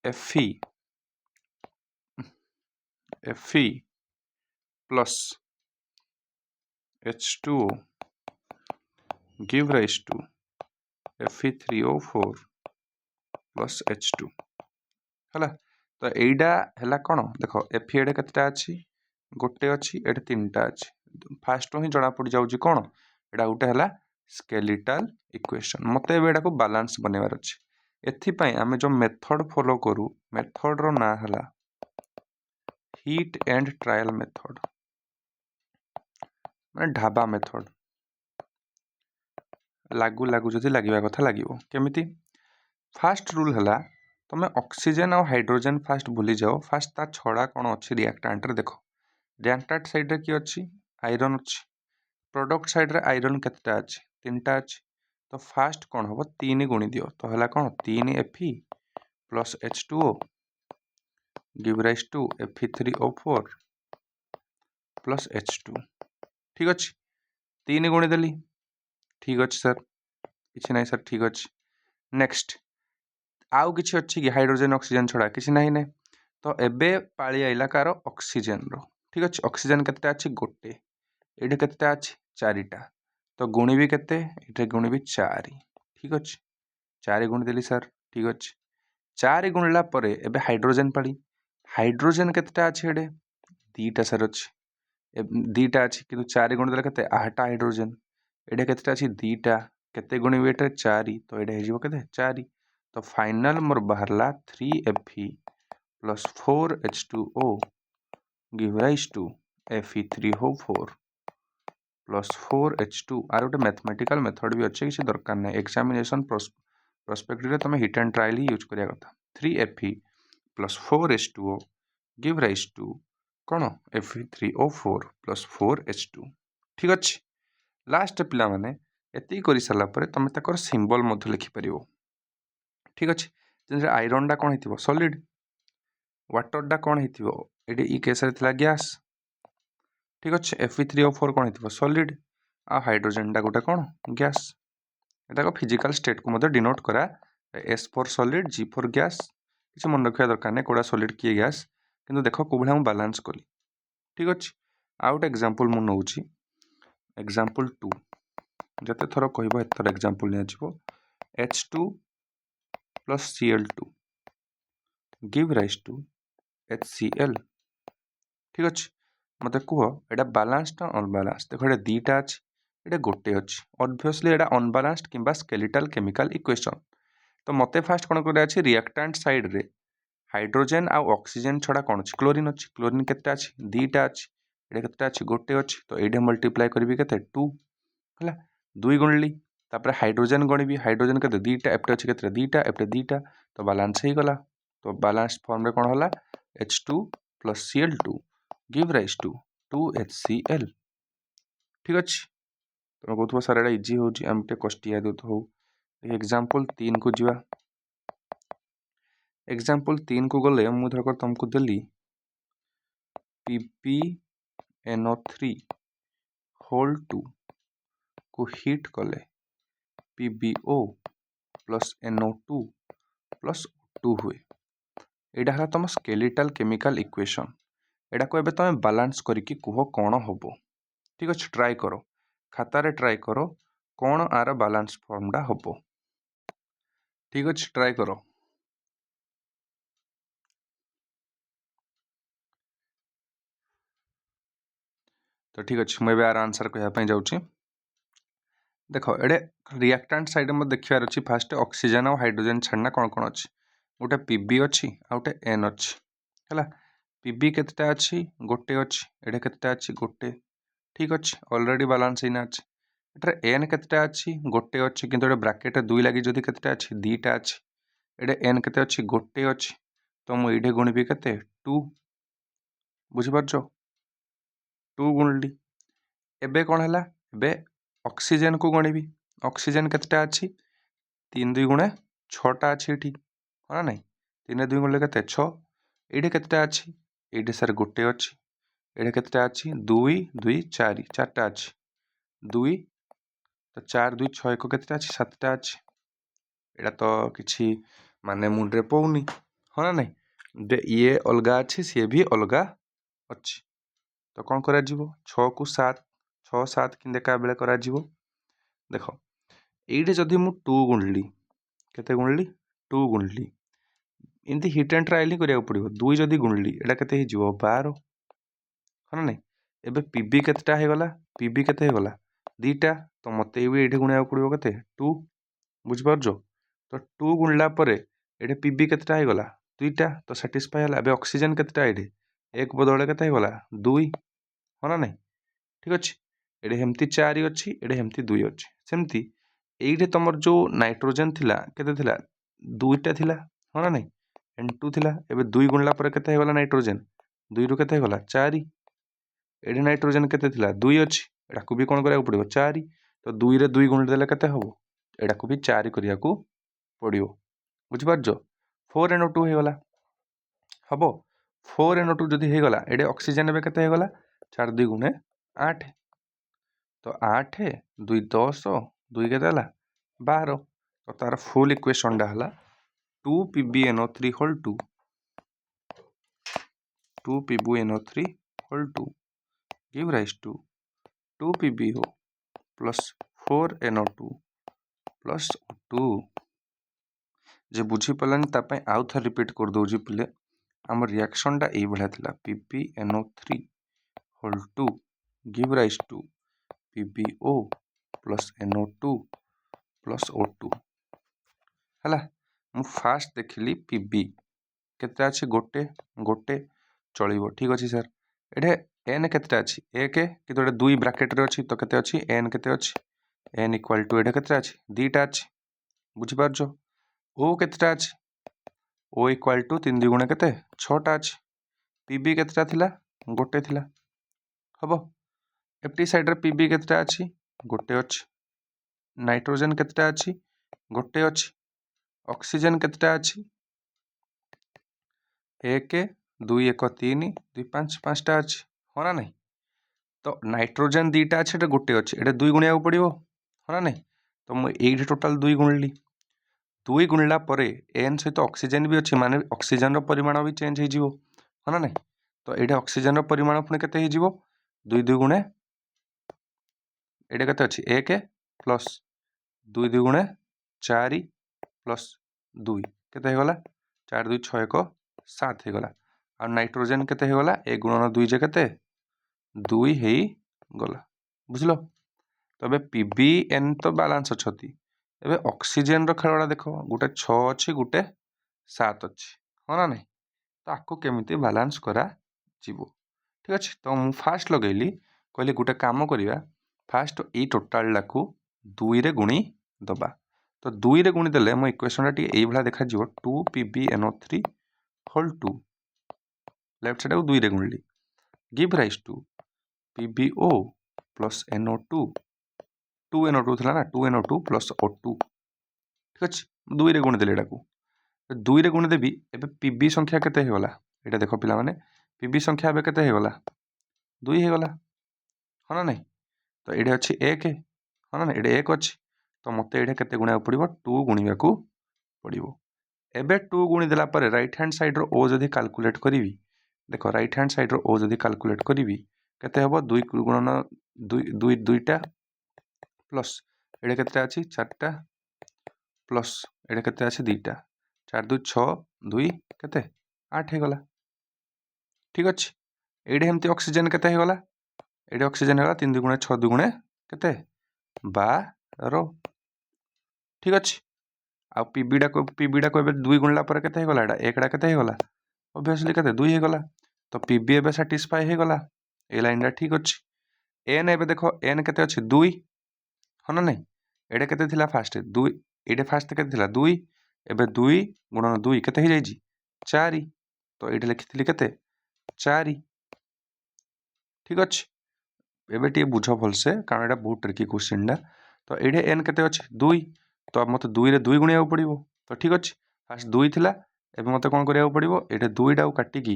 Fe plus H2O give rise to Fe3O4 plus H2 है तो यहीटा है कौन देख Fe एडे केतेटा अच्छी गोटे अच्छी एडे तीन टा अच्छी फास्ट ही जना पड़ जाऊँ कौन एटा गोटे है स्केलेटल इक्वेशन मत एटा को बालांस बनवार अच्छे एथिपाई आमे जो मेथड फॉलो करू मेथड रो ना है हीट एंड ट्रायल मेथड माने ढाबा मेथड लागू लागू जदि लगे कथा लगे केमिति फास्ट रूल है तुम ऑक्सीजन और हाइड्रोजन फास्ट भूली जाओ फास्ट ता छड़ा कौन अच्छी रिएक्टेंट रे देखो रिएक्टेंट साइड रे की अच्छी आयरन अच्छी प्रोडक्ट साइड रे आयरन केतेटा अच्छी तीनटा अच्छी तो फास्ट कौन हम 3 गुणी दियो तो है कौन 3 Fe plus H2O give rise to Fe3O4 plus H2 ठीक अच्छे 3 गुणी देली ठीक अच्छे सर किसी ना सर ठीक अच्छे नेक्स्ट आउ किसी अच्छी कि हाइड्रोजन ऑक्सीजन छड़ा किसी ना ना तो एबे पाली आइला कार ऑक्सीजन रो ठीक अच्छे ऑक्सीजन केतेटा अच्छी गोटे ये केतेटा अच्छी चारिटा तो गुणी भी केते ये गुणी भी 4 ठीक अच्छे 4 गुणी देली सर ठीक अच्छे 4 गुणला परे एबे हाइड्रोजन पाली हाइड्रोजन केतेटा अच्छी एडे दीटा सर अच्छी दीटा अच्छी किंतु 4 गुणी देला केते 8 हाइड्रोजन एडे केतेटा अच्छी दीटा केते गुणी भी एटा 4 तो एडे हे जीवो केते 4 तो फाइनल मोर बाहरला 3Fe plus 4H2O give rise to Fe3O4 plus 4H2 आर गोटे मैथमेटिकल मेथड भी अच्छे किसी दरकार ना एग्जामिनेशन प्रोस्पेक्टिव तुम हिट एंड ट्रायल ही यूज करिया कथा 3Fe plus 4H2O give rise to कौन Fe3O4 plus 4H2 ठीक अच्छे लास्ट पिला माने एति करि साला परे तुम ताकर सिंबल मध्य लिखि परिबो ठीक अच्छे जे आयरन टा कौन हिथिबो सॉलिड वाटर टा कौन हिथिबो एडी ई केस रे थिला गैस ठीक अच्छे Fe3O4 कौन हिथिबो सॉलिड आ हाइड्रोजन टा गोटे कौन गैस एटा को फिजिकल स्टेट को मध्य डिनोट करा S for solid G for gas किसी मन रखिया दरकार नै कोडा सॉलिड किए गैस किंतु देखो कोबळा हम बैलेंस कली ठीक अच्छे आ गोटे एग्जांपल मु नउची एग्जांपल 2 जते थरो कहबो एथर एग्जांपल ने आछिबो H2 plus Cl2 give rise to HCl ठीक अच्छे मत कह एटा बालांस्ड अनबालांस्ड देखो ये दीटा अच्छे ये गोटे अच्छे ऑब्वियसली एटा अनबालांस्ड किंबा स्केलेटल केमिकल इक्वेशन तो मते फास्ट कौन कर रिएक्टेंट साइड रे हाइड्रोजन आ ऑक्सीजन छड़ा कौन अच्छे क्लोरीन केतेटा अच्छे दीटा अच्छे ये केतेटा अच्छे गोटे अच्छे तो ये मल्टीप्लाई करबी केते 2 हला 2 गुणली तापर हाइड्रोजन गणबी हाइड्रोजन केते दीटा एपटे अच्छे केते दीटा एपटे दीटा तो बैलेंस ही गला तो बैलेंस फॉर्म रे कौन होला H2 plus Cl2 give rise to 2HCl ठीक अच्छे तुम कहू सर एटा इजी हो आम टे कष्टिया देत हो एग्जांपल 3 को जीवा एग्जांपल 3 को गले मु धरकर तुमको देली PbNO3 होल 2 को हीट कले PbO plus NO2 plus 2 हुए एटा है तुम स्केलेटल केमिकल इक्वेशन एटा को एबे तुम बैलेंस करके कुह कौन होबो ठीक अच्छे ट्राई करो खातार ट्राई करो कौन आर बैलेंस फॉर्मटा होबो ठीक अच्छे ट्राई करो तो ठीक अच्छे मुझे आर आंसर कहवाई जाऊँगी देखो एडे रिएक्टेंट साइड में देखियार अच्छी फास्ट ऑक्सीजन और हाइड्रोजन छाड़ना कौन कौन अच्छी गोटे Pb अच्छी आ गोटे N अच्छी है Pb केतेटा अच्छी गोटे अच्छी एडे केतेटा अच्छी गोटे ठीक अच्छे ऑलरेडी बैलेंस होना अच्छे एटारे N केतेटा अच्छी गोटे अच्छी किंतु एटा ब्रैकेट 2 लगी जदि केतेटा अच्छी दीटा अच्छी एडे N केते अच्छी गोटे अच्छी तो मु एडे गुणबी केते 2 बुझी पारछो 2 गुणली एबे कौन है एबे ऑक्सीजन को गणबी ऑक्सीजन केतेटा अच्छी 3 2 गुणे 6टा अच्छी ठीक हाँ ना 3 2 गुणिले केते 6 एठे केतेटा अछि एठे सर गोटे अछि एठे केतेटा अछि 2 2 4 चारटा अछि 2 तो 4 2 6 1 केतेटा अछि 7टा अछि एटा तो किछि माने मुंडरे पउनी हाँ ना ये अलगा अछि से भी अलगा अछि तो कौन करा जीवो 6 को 7 6 7 कि एका बेले करा जीवो देखो एइठे जदि मु 2 गुणली केते गुणली 2 गुणली एमती हिट एंड ट्रायल ही करिया पड़िबो 2 जदि गुणली एटा केते हि जीवो 12 हाँ ना एबे पीबी केतेटा हे गला पीबी केते हे गला दीटा तो मते भी एठे गुणिया पड़िबो केते 2 बुझ पारजो तो 2 गुणला परे एठे पीबी केतेटा हे गला दुईटा तो सैटिस्फाई हला एबे ऑक्सीजन केतेटा एठे एक बदले केते हे गला 2 हाँ ना नहीं ठीक अछि एठे हेमती 4 अछि एठे हेमती 2 अछि सेमती एइठे तमर जो नाइट्रोजन थिला केते थिला दुईटा थिला हाँ ना नहीं N2 थिला एबे 2 गुणला परे केते हे गला नाइट्रोजन 2 रु केते हे गला 4 एठे नाइट्रोजन केते थिला 2 अछि एटा को भी कोन करिया पड़िबो 4 तो 2 रे 2 गुण देले केते हबो एटा को भी 4 करिया को पड़िबो बुझ पारजो 4NO2 हे गला हबो 4NO2 जदि हे गला एडे ऑक्सीजन एबे केते हे गला 4 2 गुणे 8 तो 8 2 10 2 केते हला 12 तो तार फुल इक्वेशन डा हला 2PbNO3 whole 2 2PbNO3 whole 2 give rise to 2PbO plus 4NO2 plus 2 जे बुझी पलानी तापे आउ थर रिपीट कर दउजी पिले आम रिएक्शन टा एई भलिया थिला PbNO3 whole 2 give rise to PbO plus NO2 plus O2 हला मु फास्ट देखिली Pb केते अछि गोटे गोटे चलिबो ठीक अछि सर एठे n केते अछि 1 कि तोडे 2 ब्रैकेट रे अछि तो केते अछि n केते अछि n इक्वल टू एठे केते अछि दीटा अछि बुझी पारजो O केतेटा अछि O इक्वल टू 3 2 गुणे केते 6टा अछि Pb केतेटा थिला गोटे थिला हबो एप्टी साइड रे Pb केतेटा अछि गोटे अछि नाइट्रोजन केतेटा अछि गोटे अछि ऑक्सीजन केतेटा अछि 1 2 1 3 2 5 5टा अछि हो ना नहीं तो नाइट्रोजन दीटा अछि एटा गोटे अछि एटा 2 गुणिया पड़िबो हो ना नहीं तो मु एठी टोटल 2 गुणली 2 गुणला परे n सहित ऑक्सीजन भी अछि माने ऑक्सीजन रो परिमाण भी चेंज हे जिवो हो ना नहीं तो एठे ऑक्सीजन रो परिमाण पुने केते हे जिवो 2 2 गुणे एठे केते अछि 1 प्लस 2 2 गुणे 4 प्लस 2 केते हे गला 4 2 6 1 7 हे गला आ नाइट्रोजन केते हे गला 1 गुणन 2 जे केते 2 हे गला बुझलो तबे PbN तो बैलेंस अछती एबे ऑक्सीजन रो खेलडा देखो गुटे 6 अछि गुटे 7 अछि हो ना नहीं ताको केमिति बैलेंस करा जीवो ठीक अछि तो मु फास्ट लगैली कहली गुटे काम करिया फास्ट ई टोटल लाकू 2 रे गुणी दबा तो 2 रे गुणी देले मो इक्वेशन टी एई भला देखा जीवो 2PbNO3 whole 2 लेफ्ट साइड को 2 रे गुणली give rise to PbO plus NO2 2NO2 थिला ना 2NO2 plus O2 ठीक अछि 2 रे गुणी देले एटाकू 2 रे गुणी देबी एबे Pb संख्या केते हे गला एटा देखो पिला माने Pb संख्या एबे केते हे गला 2 हे गला हो ना नहीं तो एडे अछि 1 हो ना नहीं एडे 1 अछि तो मते एडे केते गुणा पड़िबो 2 गुणिया को पड़िबो एबे 2 गुणी देला परे राइट हैंड साइड रो O जदी कैलकुलेट करिवि देखो राइट हैंड साइड रो O जदी कैलकुलेट करिवि केते हबो 2 गुणन 2 2 2टा प्लस एडे केते अछि 4टा प्लस एडे केते अछि 2टा 4 2 6 2 केते 8 हे गला ठीक अछि एडे हेमती ऑक्सीजन केते हे गला एडे ऑक्सीजन हे गला 3 2 गुणे 6 2 गुणे केते 12 ठीक अछि आ पीबीडा को एबे 2 गुणला पर केते हे गला एडा एकडा केते हे गला ऑब्वियसली केते 2 हे गला तो पीबी एबे सैटिस्फाई हे गला ए लाइन डा ठीक अछि n एबे देखो n केते अछि 2 हो ना नहीं एडे केते थिला फास्ट 2 एडे फास्ट केते थिला 2 एबे 2 गुणन 2 केते हे जाईजी 4 तो एडे लिखितली केते 4 ठीक अछि एबे टी बुझो भलसे कारण एटा बहुत ट्रिकी क्वेश्चन डा तो एडे n केते अछि 2 तो अब मते 2 रे 2 गुणिया पड़िबो तो ठीक अछि फास्ट 2 थिला एबे मते कोन करिया पड़िबो एटा 2 टा काटी की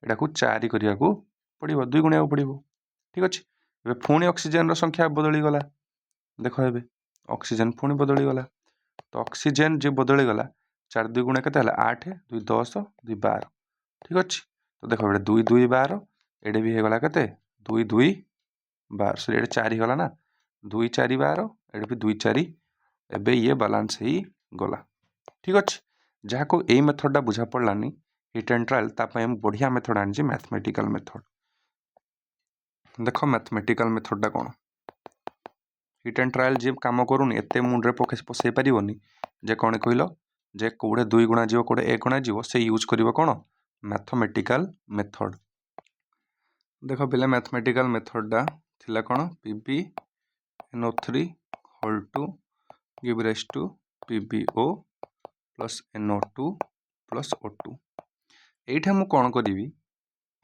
एटा को 4 करिया को पड़िबो 2 गुणिया पड़िबो ठीक अछि एबे पुणी ऑक्सीजन रो संख्या बदली गला देखो एबे ऑक्सीजन पुणी बदली गला तो ऑक्सीजन जे बदली गला 4 2 गुणा केते हला 8 2 10 2 12 ठीक अछि तो देखो एबे 2 2 12 एडे भी हे गला केते 2 2 12 सो एडे 4 गला ना 2 4 12 एडे भी 2 4 एबे ये बैलेंस ही गला ठीक अछि जहा को ए मेथड दा बुझा पड़लानी हिट एंड ट्रायल ता पय हम बढ़िया मेथड आनि मैथमेटिकल मेथड देखो मैथमेटिकल मेथड दा कोन हिट एंड ट्रायल जे काम करूनी एते मुंडरे पसई पारिबोनी जे कोन कहिलो जे कोडे 2 गुणा जीवो कोडे 1 गुणा जीवो से यूज करिवो कोन मैथमेटिकल मेथड देखो पिले मैथमेटिकल मेथड दा थिला कोन PB NO3 whole to give rise to PbO plus NO2 plus O2 एठा मु कोन करिवि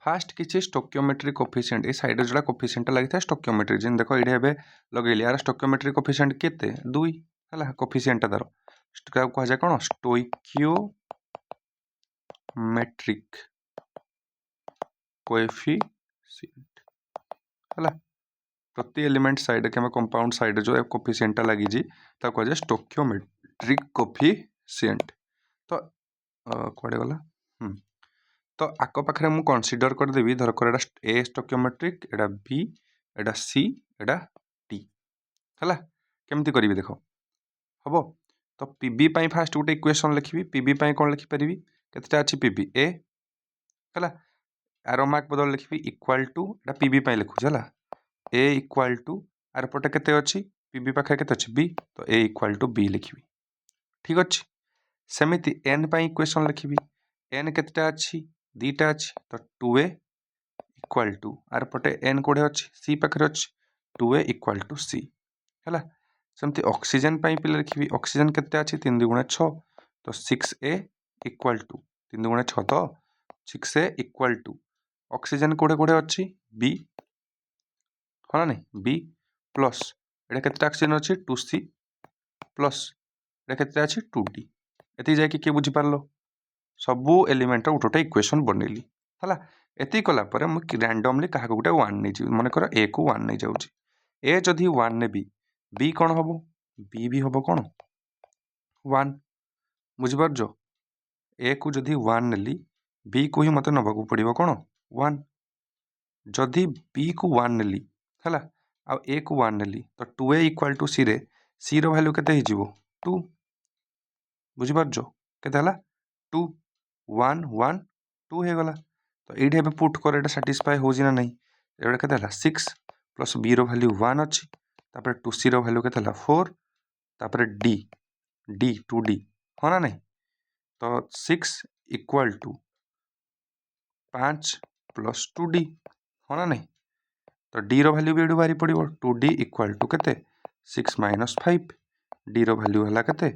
फास्ट किछि स्टोकियोमेट्रिक कोफिशिएंट ए साइड जडा कोफिशिएंट लागिथा स्टोकियोमेट्रिक जिन देखो एडे हेबे लगेली यार स्टोकियोमेट्रिक कोफिशिएंट केते 2 हला कोफिशिएंट दारो का कह जाय कोन स्टोइकियोमेट्रिक कोएफिशिएंट हला प्रति एलिमेंट साइड के कंपाउंड साइड जो कोफिशिएंट लगी जी ता कह जाय स्टोकियोमेट्रिक कोफिशिएंट तो कोडे गला तो आक पाखरे मु कंसीडर कर देबी धर कर एटा ए स्टोकियोमेट्रिक एटा बी एटा सी एटा डी हला केमती करबी देखो हबो तो पीबी पई फास्ट गुटे इक्वेशन लिखिबी पीबी पई कोन लिखि परिबी केतेटा अछि पीबी ए हला एरो मार्क बदल लिखिबी इक्वल टू एटा पीबी पई लिखु हला ए इक्वल टू आर पटे केते अछि पीबी पाखरे केते अछि बी तो ए इक्वल टू बी लिखिबी ठीक अछि सेमिति n पई इक्वेशन लिखिबी n केतेटा अछि दीटा अछि तो 2a इक्वल टू आर पटे n कोडे अछि c पाखरे अछि 2a इक्वल टू c हला सेमति ऑक्सीजन पई पिले लिखिबी ऑक्सीजन केते अछि 3 2 गुणा 6 तो 6a इक्वल टू 3 2 गुणा 6 तो 6a इक्वल टू ऑक्सीजन कोडे कोडे अछि b हला नै b प्लस एटा केते ऑक्सीजन अछि 2c प्लस एटा केते अछि 2d एति जाय कि बुझि पारलो सबु एलिमेंट रो गोटे इक्वेशन बनेली हला एति कला परे मु रैंडमली काहा गोटे 1 नै जी माने कर a को 1 नै जाउची a जदि 1 नेबी b कोन हबो b भी हबो कोन 1 बुझि परजो a को जदि 1 नेली b को ही मते नबा को पड़िबो कोन 1 जदि b को 1 नेली हला आ a को 1 नेली तो 2a इक्वल टू c रे c रो वैल्यू केते हि जीवो 2 बुझि परजो केते हला 2 1 1 2 हे गला तो एठी एबे पुट कर एटा सैटिस्फाई होजी ना नै एटा केते हला 6 प्लस b रो वैल्यू 1 अछि तापर 2c रो वैल्यू केते हला 4 तापर d 2d हो ना नै तो 6 इक्वल टू 5 प्लस 2d हो ना नै तो d रो वैल्यू भी एडू बारी पड़िबो 2d इक्वल टू केते 6 माइनस 5 d रो वैल्यू हला केते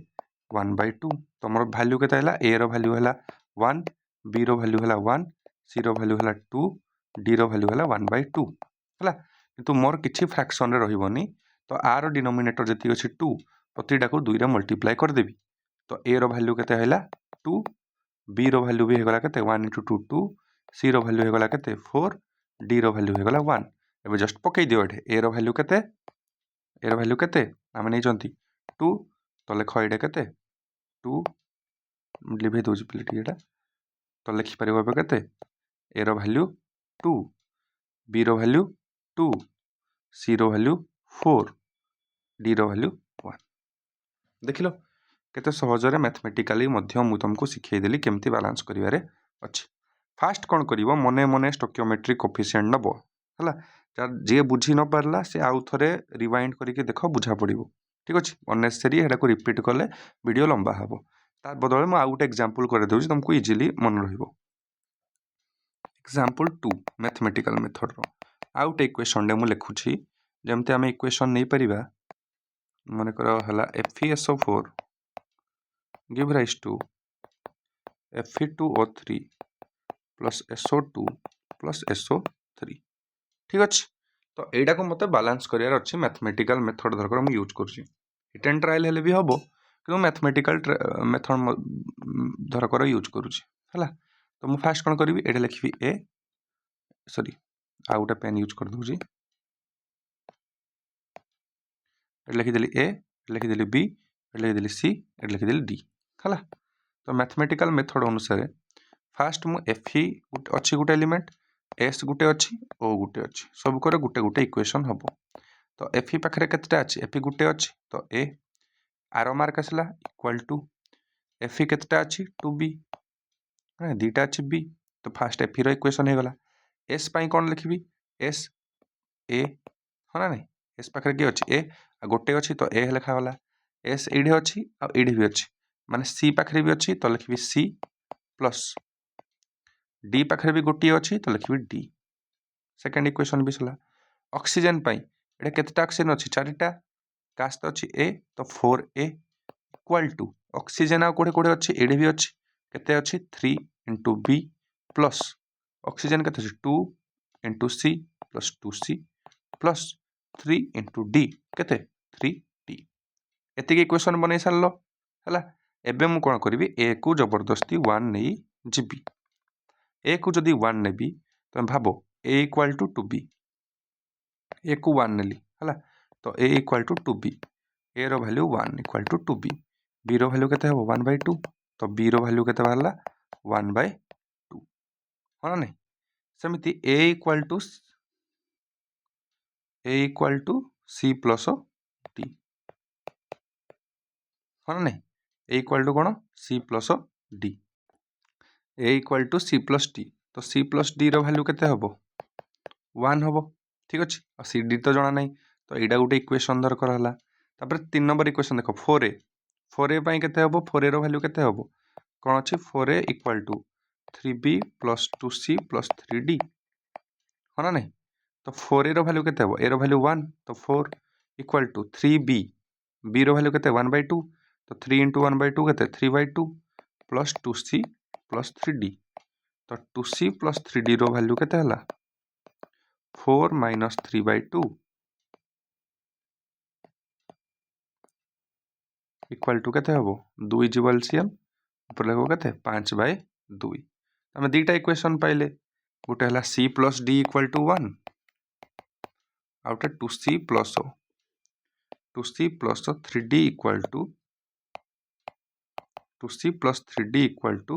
1/2 तमरो वैल्यू केते हला a रो वैल्यू हला 1 b रो वैल्यू हला 1 c रो वैल्यू हला 2 d रो वैल्यू हला 1/2 हला किंतु मोर किछि फ्रैक्शन रे रहिबोनी तो r रो डिनोमिनेटर जति अछि 2 प्रतिटा को 2 रे मल्टीप्लाई कर देबी तो a रो वैल्यू केते हला 2 b रो वैल्यू भी हेगला केते 1 * 2 2 c रो वैल्यू हेगला केते 4 d रो वैल्यू हेगला 1 एबे जस्ट पकई दियो एठे a रो वैल्यू केते आमे नै जंती 2 तो लेख एडे केते 2 लिभे दोज प्लेट एटा तो लिखि परिबो बे केते a रो वैल्यू 2 b रो वैल्यू 2 c रो वैल्यू 4 d रो वैल्यू 1 देखिलो केते सहज रे मैथमेटिकली मध्य मु तुमको सिखै देली केमती बैलेंस करिवारे अछि फास्ट कोन करिवो मने मने स्टोकियोमेट्रिक कोफिशिएंट नबो हला जे बुझी न पारला से आउ थरे रिवाइंड करिके देखो बुझा पड़िबो ठीक अछि अननेसेसरी हेडा को रिपीट करले वीडियो लंबा हबो तार बदले मु आउट एग्जांपल करे देउछि तुमको इजीली मन रहिबो एग्जांपल 2 मैथमेटिकल मेथड रो आउट इक्वेशन ने मु लिखुछि जेमते हम इक्वेशन नै परिबा माने करो हला FeSO4 give rise to Fe2O3 plus SO2 plus SO3 ठीक अछि तो एडा को मते बैलेंस करियार अछि मैथमेटिकल मेथड धरकर हम यूज करछि हिट एंड ट्रायल हेले भी हबो कि मैथमेटिकल मेथड धरकर यूज करुँच है। तो मुझे फास्ट कौन करी ये लिखी ए सॉरी आ गोटे पेन यूज कर दूसरी लिखिदेली ए लिखिदेली बी लिखिदेली सी लिखिदेली डी है। तो मैथमेटिकल मेथड अनुसार फास्ट मु एफ इ अच्छी गोटे एलिमेंट एस गोटे अच्छी ओ गोटे अच्छी सब कर गोटे गोटे इक्वेशन हम। तो एफ इ पाखे केतेटा अच्छी एफ इ गोटे अच्छी तो ए आर मार्क आसला इक्वाल टू एफ इ केतेटा अच्छी 2b दीटा अच्छी बी तो फास्ट एफ इ इक्वेशन हो गला। एस पाई कौन लिखी एस ए है ना नहीं एस पाखे किए अच्छी ए गोटे अच्छी तो ए लिखागला एस ये अच्छी आईडी भी अच्छी माने सी पाखे भी अच्छी तो लिखी सी प्लस डी पाखे भी गोटे अच्छी तो लिखी डी सेकेंड इक्वेशन भी सला। ऑक्सीजन पाई ये केतेटा ऑक्सीजन अच्छी 4टा कास्ट अच्छी ए तो 4a इक्वाल टू ऑक्सीजन आ कोड़े कोड़े अच्छी एडी भी अच्छी केते अच्छी 3 इंटू बी प्लस ऑक्सीजन केते अच्छी 2 into C plus 2c plus 3 into D केते 3d एतिक इक्वेशन बनै सारलो है। एबे मु कोन करिवि ए को जबरदस्ती 1 नहीं जीबी ए को जदि 1 नेबी तो भाबो ए इक्वाल टू 2b ए को 1 नेली है तो a equal to 2b a रो value 1 equal to 2b b रो वैल्यू केते हो 1/2 तो बी रो वैल्यू केते बाहरला 1/2 है ना नहीं सेमिति a equal to c plus d है ना नहीं ए इक्वाल टू कौन c plus d a equal to c plus d तो सी प्लस डी रो वैल्यू केते हबो 1 हबो ठीक अच्छे और सी डी तो जना नहीं तो यहाँ गोटे इक्वेशन दर कराला। तापर 3 नंबर इक्वेशन देख 4a पाई केते हबो 4a रो वैल्यू केते हबो कौन अच्छी 4a equal to 3b plus 2c plus 3d है ना नहीं तो 4a रो वैल्यू केते हबो ए रो वैल्यू 1 तो 4 इक्वाल टू 3b बी रो वैल्यू केते 1/2 तो 3 इंटू 1/2 केते 3/2 प्लस 2c प्लस 3d तो 2c प्लस 3d रो वैल्यू केते हला 4 माइनस 3/2 इक्वाल टू केते हबो 2 जीव एलसीएम ऊपर लगो केते 5/2 आमे दीटा इक्वेशन पाइले गोटे हला c plus d equal to 1 आउटे 2c plus 3d equal to 2c plus 3d equal to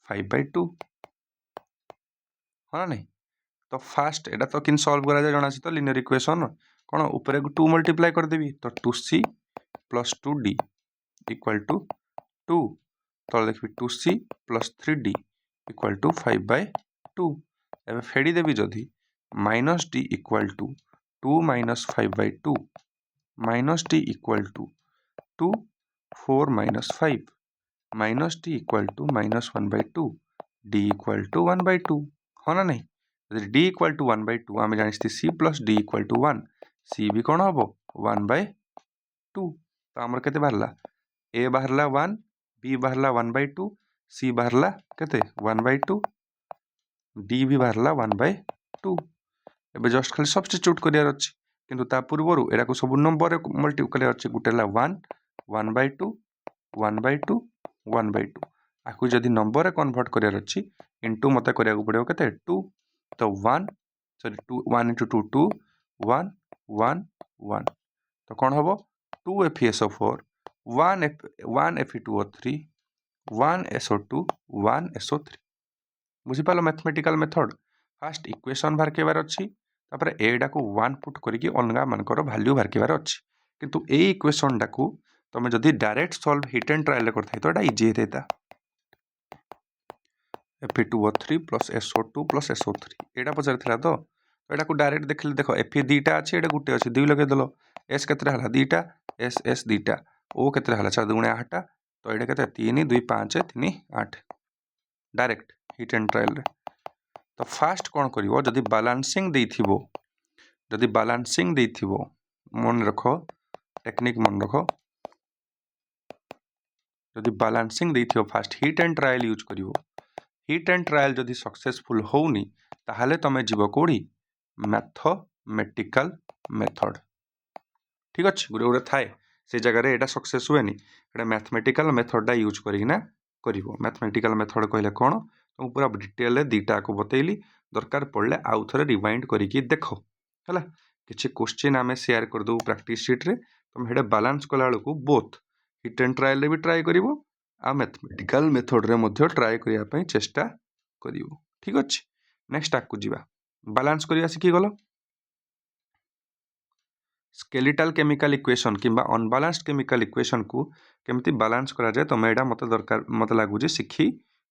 5/2 हाँ नहीं तो फास्ट एटा तो किन सॉल्व करा जाए जना तो लिनियर इक्वेशन कौन ऊपर 2 मल्टीप्लाई कर देबी तो 2c plus 2d equal to 2 तो देखबी 2c plus 3d equal to 5/2 एबे फेडी देबी जदी minus d equal to 2 minus 5/2 minus d equal to 2 4 minus 5 minus d equal to minus 1/2 d equal to 1/2 हाँ ना नहीं यदि d इक्वाल टू 1/2 आम जानी c plus d equal to 1 c भी कौन हम 1/2 तो आमर केते बाहरला a बाहरला 1 b बाहरला 1/2 c बाहरला केते 1/2 d भी बाहरला 1/2 एबे जस्ट खाली सब्स्टिट्यूट करियार अछि किंतु ता पूर्वरु एरा को सब नंबर रे मल्टीप्लाई करियार अछि गुटे ला 1 1/2 1/2 1/2 आकु जदि नंबर रे कन्वर्ट करियार अछि इनटू मते करिया को पड़ियो केते 2 तो 1 सॉरी 2 1 into 2 2 1 1 1 तो कौन हम 2 FeSO4 1 Fe2O3 1 SO2 1 SO3 बुझिपाल मैथमेटिकल मेथड फास्ट इक्वेशन बाहर केबार अछि तापर एडा को 1 पुट करिकि अलगा मानकर वैल्यू बाहर केबार अछि किंतु ए इक्वेशन डा को तमे जदि direct solve hit and trial करथाइ तो एडा इजी हेता Fe2O3 plus SO2 plus SO3 एडा पचार थिला तो एडा को डायरेक्ट देखले देखो Fe दीटा अछि एडा गुटे अछि 2 लगे देलो S केतरा हला दीटा S दीटा O केतरा हला 4 दुणे 8 तो एडा केते 3 2 5 3 8 डायरेक्ट हिट एंड ट्रायल रे तो फास्ट कौन करिवो जदि बैलेंसिंग देथिबो मन रखो टेक्निक मन रखो जदि बैलेंसिंग देथिबो first hit and trial use करिवो हिट एंड ट्रायल जदि सक्सेसफुल होउनी ताहाले तमे जीवो कोडी मैथमेटिकल मेथड ठीक अछि गुरे गुरे थाए से जगह एटा सक्सेस हुए एटा मैथमेटिकल मेथडा यूज करिना करिवो। मैथमेटिकल मेथड कहले कोन तुम पूरा डिटेल रे दीटा को बतैली दरकार पड़ले आउ थरे रिवाइंड करिकी देखो हला। किछि क्वेश्चन आमे शेयर कर दो प्रैक्टिस शीट रे तुम हेडा बैलेंस कला को बोथ हिट एंड ट्रायल रे भी ट्राई करिवो आ मैथमेटिकल मेथड रे मध्ये ट्राई करिया पई चेष्टा करिवो। ठीक अछि नेक्स्ट आकु जीवा बैलेंस करिया सिखि गलो। स्केलेटल केमिकल इक्वेशन किंबा अनबैलेंस्ड केमिकल इक्वेशन को केमती बैलेंस करा जाए तुम एडा मते दरकार मते लागु जे सिखि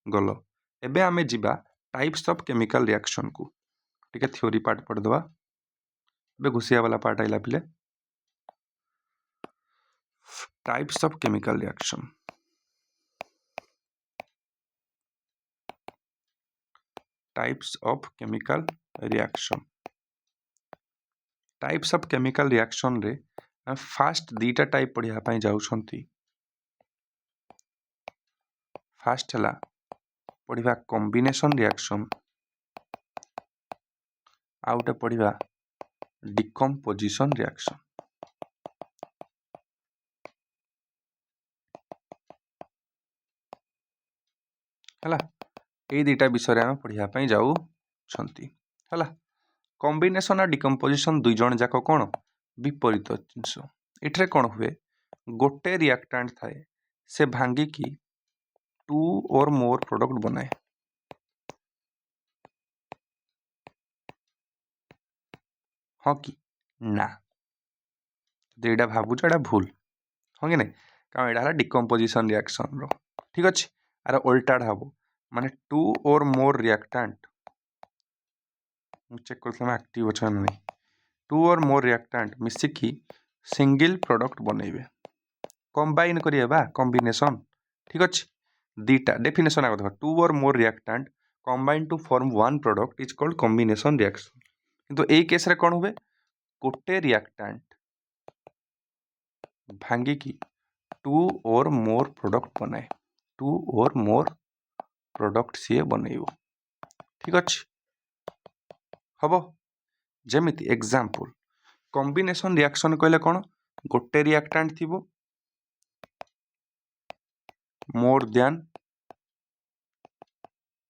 गलो। एबे आमे जीवा टाइप्स ऑफ केमिकल रिएक्शन को ठीक है थ्योरी पार्ट पढ़ दवा। बे घुसिया वाला पार्ट आइला पिले types of chemical reaction. Types of chemical reaction types of chemical reaction रे फास्ट दीटा टाइप पढ़िया पई जाउछंती। फास्ट हला पढ़िबा कॉम्बिनेशन रिएक्शन आउटे पढ़िबा डिकम्पोजिशन रिएक्शन। हला ए दीटा विषय हम पढ़िया पई जाऊ छंती हला। कॉम्बिनेशन और डिकम्पोजिशन दुई जण जाक कोन विपरीत जिंस एठरे कोन हुए गोटे रिएक्टेंट थाए से भांगी की 2 और मोर प्रोडक्ट बनाए। हाँ कि ना एटा भाबु एटा भूल हाँ कि नहीं कारण एटा डिकम्पोजिशन रिएक्शन रो ठीक अछि। आर उल्टाड हबो माने 2 और मोर रिएक्टेंट चेक करथले हम एक्टिव अछि नहीं 2 or more reactant मिसिकी single product बनैबे कंबाइन करिए बा कॉम्बिनेशन ठीक अछि। दीटा डेफिनेशन आगो देखो 2 or more reactant combine to form one product is called combination reaction. किंतु ए केस रे कोन हुए गोटे रिएक्टेंट भांगी की 2 और मोर प्रोडक्ट बनाए 2 और मोर प्रोडक्ट सी बनैबो ठीक अछि हबो। जेमिति एग्जांपल कॉम्बिनेशन रिएक्शन कहले कोन गोटे रिएक्टेंट थिबो मोर देन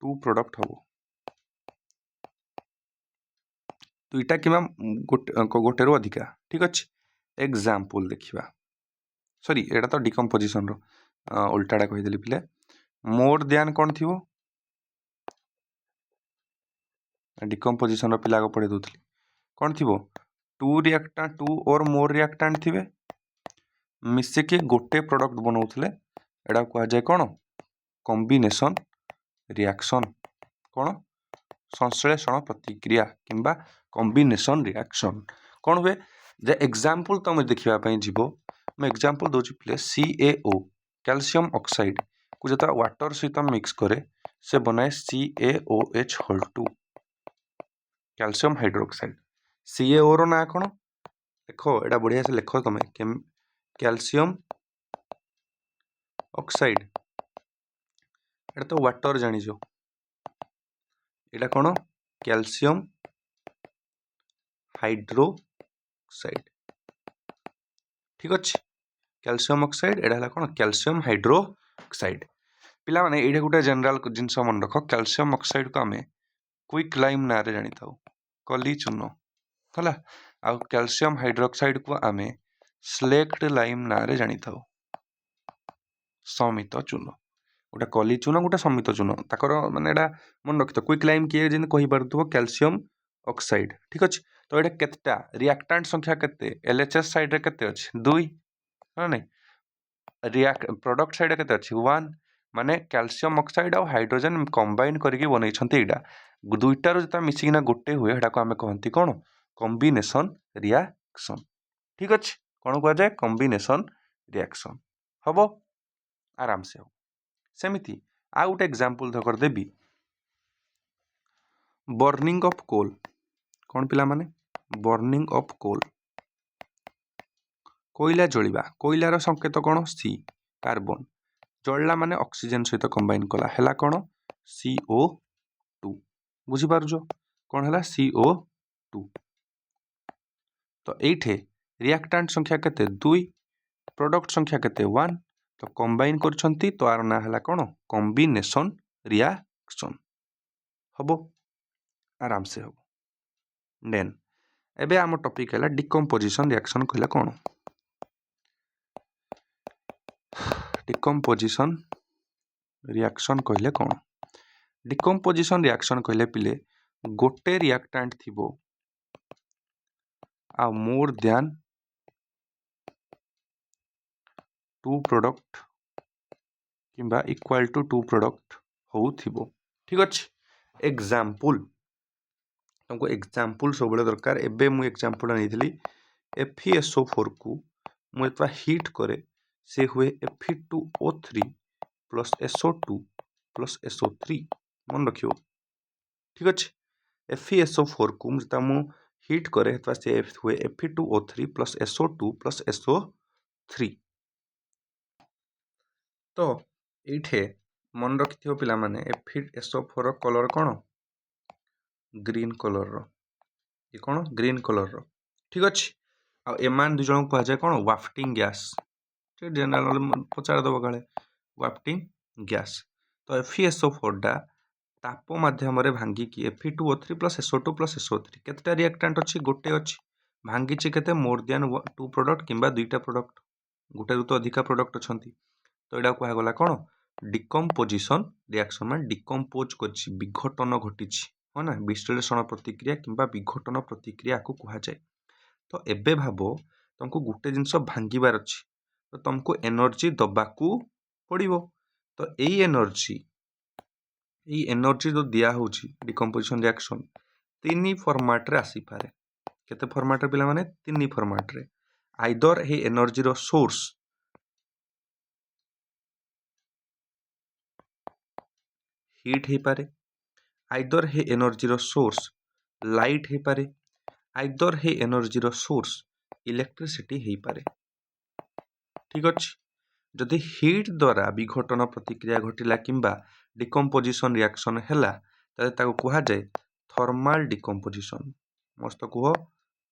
2 प्रोडक्ट हबो दुईटा किमा गोटे रो अधिका ठीक अछि। एग्जांपल देखिबा सॉरी एटा तो डिकम्पोजिशन रो उल्टाडा कहि देली पिले मोर देन कोन थिबो डिकम्पोजिशन रो पिला को पढे दोथली कोन थिबो 2 और मोर रिएक्टेंट थिबे मिसे के गोटे प्रोडक्ट बनौथले एडा कहा जाय कोन कॉम्बिनेशन रिएक्शन कोन संश्लेषण प्रतिक्रिया किंबा कॉम्बिनेशन रिएक्शन कोन हुए जे एग्जांपल तुम देखिबा पई जीवो मैं एग्जांपल दोची प्ले CaO कैल्शियम ऑक्साइड को जता वाटर सहित मिक्स करे से बनाए CaOH whole 2 calcium hydroxide. CaO रो ना कोन देखो एटा बढ़िया से लिखो तमे कैल्शियम ऑक्साइड एटा तो वाटर जानि जो एटा कोन कैल्शियम हाइड्रोक्साइड ठीक अछि। कैल्शियम ऑक्साइड एटा हला कोन कैल्शियम हाइड्रोक्साइड पिला माने एटा गुटा जनरल जिंस मन रखो कैल्शियम ऑक्साइड को हमें क्विक लाइम ना रे जानि थाउ कली चूनो हला आ कैल्शियम हाइड्रोक्साइड को हमें स्लेक्ट लाइम ना रे जानि थाउ समित चूनो गोटा कली चूनो गोटा समित चूनो ताकर माने एटा मन रखितो क्विक लाइम किए जिन कहि परथबो कैल्शियम ऑक्साइड ठीक अछि। तो एटा केतटा रिएक्टेंट संख्या केते LHS साइड रे केते अछि 2 ना नहीं रिएक्ट प्रोडक्ट साइड केते अछि 1 माने कैल्शियम ऑक्साइड और हाइड्रोजन कंबाइन करके बनै छथि एटा दुईटा रो जता मिसिक ना गोटे हुए एटा को हमें कहंती कोन कॉम्बिनेशन रिएक्शन ठीक अछि। कोन को जाय कॉम्बिनेशन रिएक्शन हबो आराम से हो सेमिति आ गोटे example धकर Devi burning of coal कोन पिला माने बर्निंग ऑफ कोल कोयला जळिबा कोयलार संकेत कोन C कार्बन जळला माने ऑक्सीजन सहित कंबाइन कला हला कोन CO2 बुझी पारुजो कोन हला CO2 तो एठे रिएक्टेंट संख्या केते 2 प्रोडक्ट संख्या केते 1 तो कंबाइन करछंती तो आर ना हला कोन कॉम्बिनेशन रिएक्शन हबो आराम से हबो देन एबे आम टॉपिक है डिकम्पोजिशन रिएक्शन कहले कोन डिकम्पोजिशन रिएक्शन कहले कोन डिकम्पोजिशन रिएक्शन कहले पिले गोटे रिएक्टेंट थिबो आ मोर देन टू प्रोडक्ट किंबा इक्वल टू टू प्रोडक्ट होउथिबो ठीक अछि एग्जांपल तुमको एग्जांपल सब दरकार एबे मु एग्जांपल आनिथिली FeSO4 को मु एतवा हीट करे से हुए Fe2O3 plus SO2 plus SO3 मन रखियो ठीक अछि FeSO4 को मु हीट करे एतवा से हुए Fe2O3 plus SO2 plus SO3 तो एठे मन रखिथियो पिला माने FeSO4 कलर कोन ग्रीन कलर रो ये कोन ग्रीन कलर रो ठीक अछि आ एमान दु जण को जाय कोन वाफ्टिंग गैस ठीक जनरल पचार दबो गळे वाफ्टिंग गैस तो FeSO4 डा ताप माध्यम रे भांगी कि Fe2O3 plus SO2 plus SO3 केतटा reactant अछि गोटे अछि भांगी छि केते मोर देन टू प्रोडक्ट किंबा दुईटा प्रोडक्ट गोटे रु तो अधिका प्रोडक्ट अछंती तो एडा को गला कोन डिकम्पोजिशन रिएक्शन में डिकम्पोज करछि विघटन घटिछि हो ना विश्लेषण प्रतिक्रिया किंबा विघटन प्रतिक्रिया को कहा जाय तो एबे भाबो तुमको गुटे जिंस भांगीबार अछि तो तुमको एनर्जी दबाकू पड़िबो तो एई एनर्जी जो दिया होछि डिकम्पोजिशन रिएक्शन तीन फॉर्मेट रे आसी पारे केते फॉर्मेट रे पिला माने तीन फॉर्मेट रे आइदर हे एनर्जी रो सोर्स हीट हे पारे आइदर हे एनर्जी रो सोर्स लाइट हे पारे आइदर हे एनर्जी रो सोर्स इलेक्ट्रिसिटी हे पारे ठीक अछि जदि हीट द्वारा विघटन प्रतिक्रिया घटिला किंबा डिकम्पोजिशन रिएक्शन हैला तले ताको कहा जाय थर्मल डिकम्पोजिशन मस्त कहो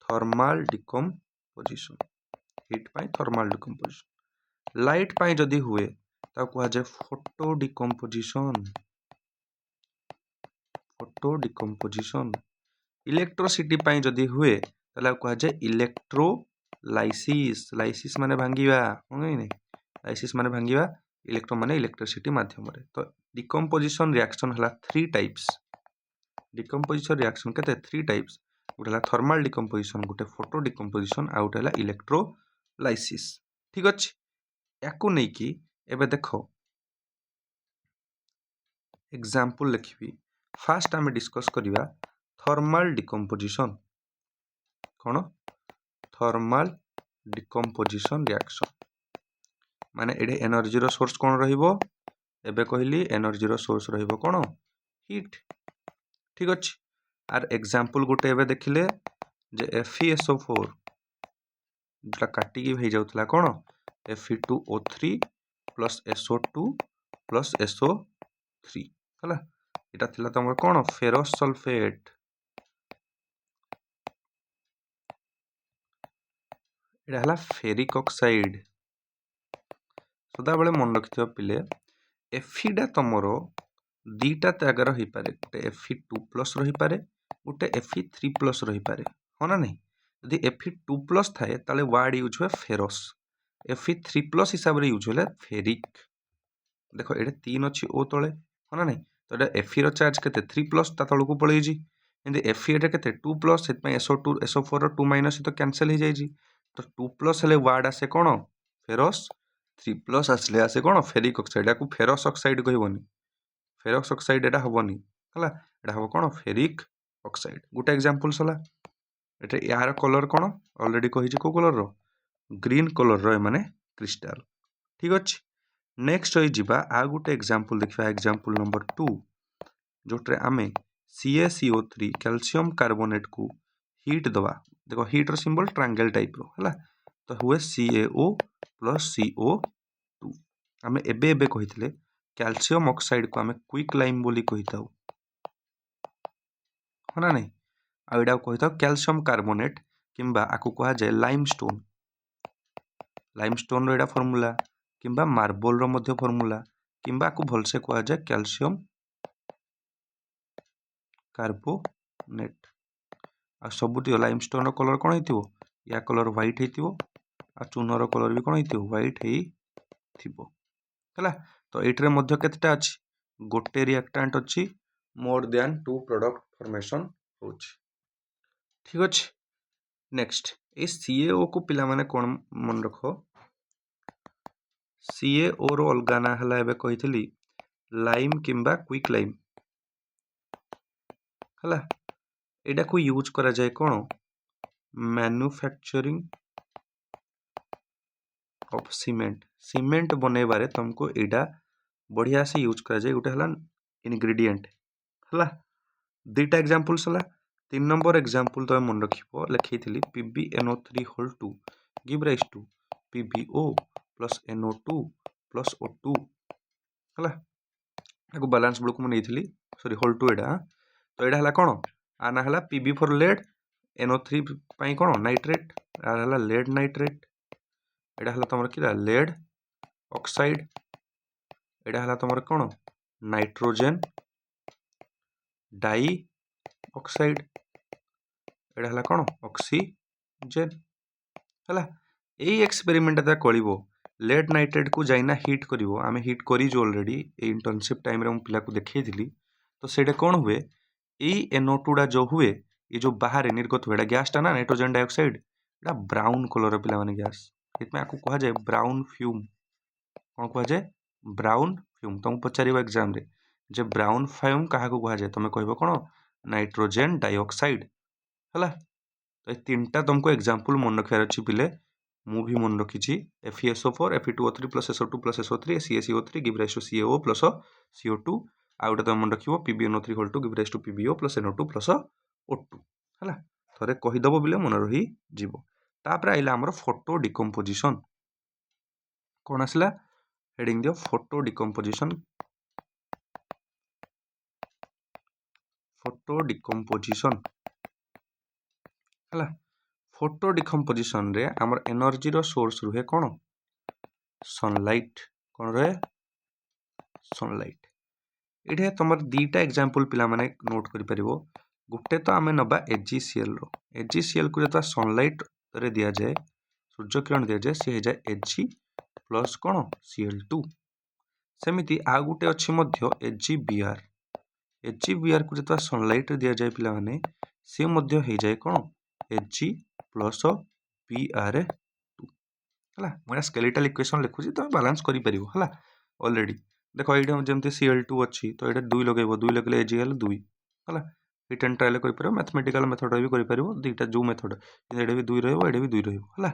थर्मल डिकम्पोजिशन हीट पाई थर्मल डिकम्पोजिशन लाइट पाई जदि हुए ताको कहा जाय फोटो डिकम्पोजिशन इलेक्ट्रिसिटी पाई जदि हुए तले कहा जाय इलेक्ट्रोलाइसिस लाइसिस माने भांगीबा होई नै लाइसिस माने भांगीबा इलेक्ट्रो माने इलेक्ट्रिसिटी माध्यम रे तो डिकम्पोजिशन रिएक्शन हला थ्री टाइप्स डिकम्पोजिशन रिएक्शन केते थ्री टाइप्स गोटे थर्मल डिकम्पोजिशन गोटे फोटो डिकम्पोजिशन आ गोटे इलेक्ट्रोलाइसिस ठीक अछि याकू नै कि एबे देखो एग्जांपल लिखबी फास्ट आमे डिस्कस करिवा थर्मल डिकम्पोजिशन कोन थर्मल डिकम्पोजिशन रिएक्शन माने एडे एनर्जी रो सोर्स कोन रहिबो एबे कहली एनर्जी रो सोर्स रहिबो कोन हीट ठीक अछि आर एग्जांपल गोटे एबे देखिले जे FeSO4 जटा काटी की भई जाउतला कोन Fe2O3 plus SO2 plus SO3 हला एटा थिला तमर कोन फेरस सल्फेट एटा हला फेरिक ऑक्साइड सदा बेले मन रखिथियो पिले Fe डा तमरो दीटा त्यागर रही पारे गोटे Fe2 प्लस रही पारे गोटे Fe3 प्लस रही पारे हो ना नहीं यदि Fe2 प्लस थाए ताले वर्ड यूज हुए फेरस Fe3 प्लस हिसाब रे यूज होले फेरिक देखो एडे 3 अछि ओ तळे हो ना नहीं तो एडा Fe रो चार्ज केते 3 प्लस ता तळको पळेई जी यदि Fe एडे केते 2 प्लस सेत में SO2 SO4 रो 2 माइनस तो कैंसिल हो जाई जी तो 2 प्लस हेले वर्ड आसे कोन फेरस 3 प्लस आसले आसे कोन फेरिक ऑक्साइड याकू फेरस ऑक्साइड कहबोनी फेरस ऑक्साइड एटा हबोनी हला एटा हबो कोन फेरिक ऑक्साइड गुटा एग्जांपल सला एटा यार कलर कोन ऑलरेडी कहि छी को कलर रो ग्रीन कलर रो माने क्रिस्टल ठीक अछि नेक्स्ट होई जिबा आ गुटे एग्जांपल देखबा एग्जांपल नंबर 2 जोटरे आमे CaCO3 कैल्शियम कार्बोनेट को हीट दवा देखो हीट रो सिंबल ट्रायंगल टाइप रो हला तो हुए CaO प्लस CO2 आमे एबे कहितले कैल्शियम ऑक्साइड को आमे क्विक लाइम बोली कहिताउ होना नहीं आ एडा कहिताउ कैल्शियम कार्बोनेट किंबा आकु कहा जाय लाइमस्टोन लाइमस्टोन रो एटा फॉर्मूला किंबा मार्बल रो मध्य फॉर्मूला किंबा को भलसे कहा जाए कैल्शियम कार्बोनेट आ सबुति लाइमस्टोन रो कलर कोन हेतिबो या कलर व्हाइट हेतिबो आ चून रो कलर भी कोन हेतिबो व्हाइट हेतिबो हला। तो एटरे मध्य केतेटा अछि गोटे रिएक्टेंट अछि मोर देन 2 प्रोडक्ट फॉर्मेशन होछि ठीक अछि। नेक्स्ट ए सीएओ को पिला माने कोन मन रखो सीएओ रो अलगा ना हला एबे कहितली लाइम किंबा क्विक लाइम हला। एडा को यूज करा जाए कोन मैन्युफैक्चरिंग ऑफ सीमेंट सीमेंट बनेबारे तुमको एडा बढ़िया से यूज करा जाए गोटे हला इंग्रेडिएंट हला। दुईटा एग्जांपल्स हला 3 नंबर एग्जांपल तो मन रखिबो लिखितली PbNO3 whole 2 give rise to PbO plus NO2 plus O2 हला। एको बैलेंस ब्लॉक में नेइथली सॉरी होल 2 एडा तो एडा हला कोन आना हला Pb फॉर लेड NO3 पई कोन नाइट्रेट आ हला लेड नाइट्रेट एडा हला तमर किला लेड ऑक्साइड एडा हला तमर कोन नाइट्रोजन डाई ऑक्साइड एडा हला कोन ऑक्सीजन हला। एई एक्सपेरिमेंट ता करिवो लेड नाइट्रेट को जाइना हीट करिवो आमे हीट करी जो ऑलरेडी ए इंटर्नशिप टाइम रे हम पिला को देखैथिली तो सेडे कोन हुए एई NO2 डा जो हुए ये जो बाहर निर्गत हुए गैस टा ना नाइट्रोजन डाइऑक्साइड एडा ब्राउन कलर पिला माने गैस इतमे आकु कहा जाए ब्राउन फ्यूम कोन कहा जाए ब्राउन फ्यूम तुम पचारिबो एग्जाम रे जे ब्राउन फ्यूम काहा को कहा जाए तमे कहबो कोन नाइट्रोजन डाइऑक्साइड हला। तो ए तीनटा तुमको एग्जांपल मन रखियार अछि पिले मु भी मन रखिछि FeSO4 Fe2O3 plus SO2 plus SO3 CaCO3 give rise to CaO plus CO2 आ उटा तुम मन रखिबो PbNO3 whole 2 give rise to PbO plus NO2 plus O2 हला। थरे कहि दबो बिले मन रही जीवो तापर आइला हमर फोटो डिकम्पोजिशन कोन आसला हेडिंग दियो फोटो डिकम्पोजिशन हला। फोटो डिकम्पोजिशन रे हमर एनर्जी रो सोर्स रुहे कोन सनलाइट कोन रे सनलाइट एठे तमर दीटा एग्जांपल पिला माने नोट करि परिबो गुटे तो आमे नबा AgCl रो AgCl को जता सनलाइट रे दिया जाए सूर्य किरण दिया जाए से हे जाए Ag प्लस कोन Cl2 सेमिति आ गुटे अछि मध्य AgBr को जता सनलाइट रे दिया जाए पिला माने से मध्य हे जाए कोन Ag प्लस Br2 हला। मोरा स्केलेटल इक्वेशन लिखु छी तो बैलेंस करि परिबो हला ऑलरेडी देखो एडे जेमते Cl2 अछि तो एडे 2 लगेबो 2 लगले Agl 2 हला हिट एंड ट्रायल करि परिबो मैथमेटिकल मेथड भी करि परिबो दीटा जो मेथड एडे भी 2 रहबो एडे भी 2 रहबो हला।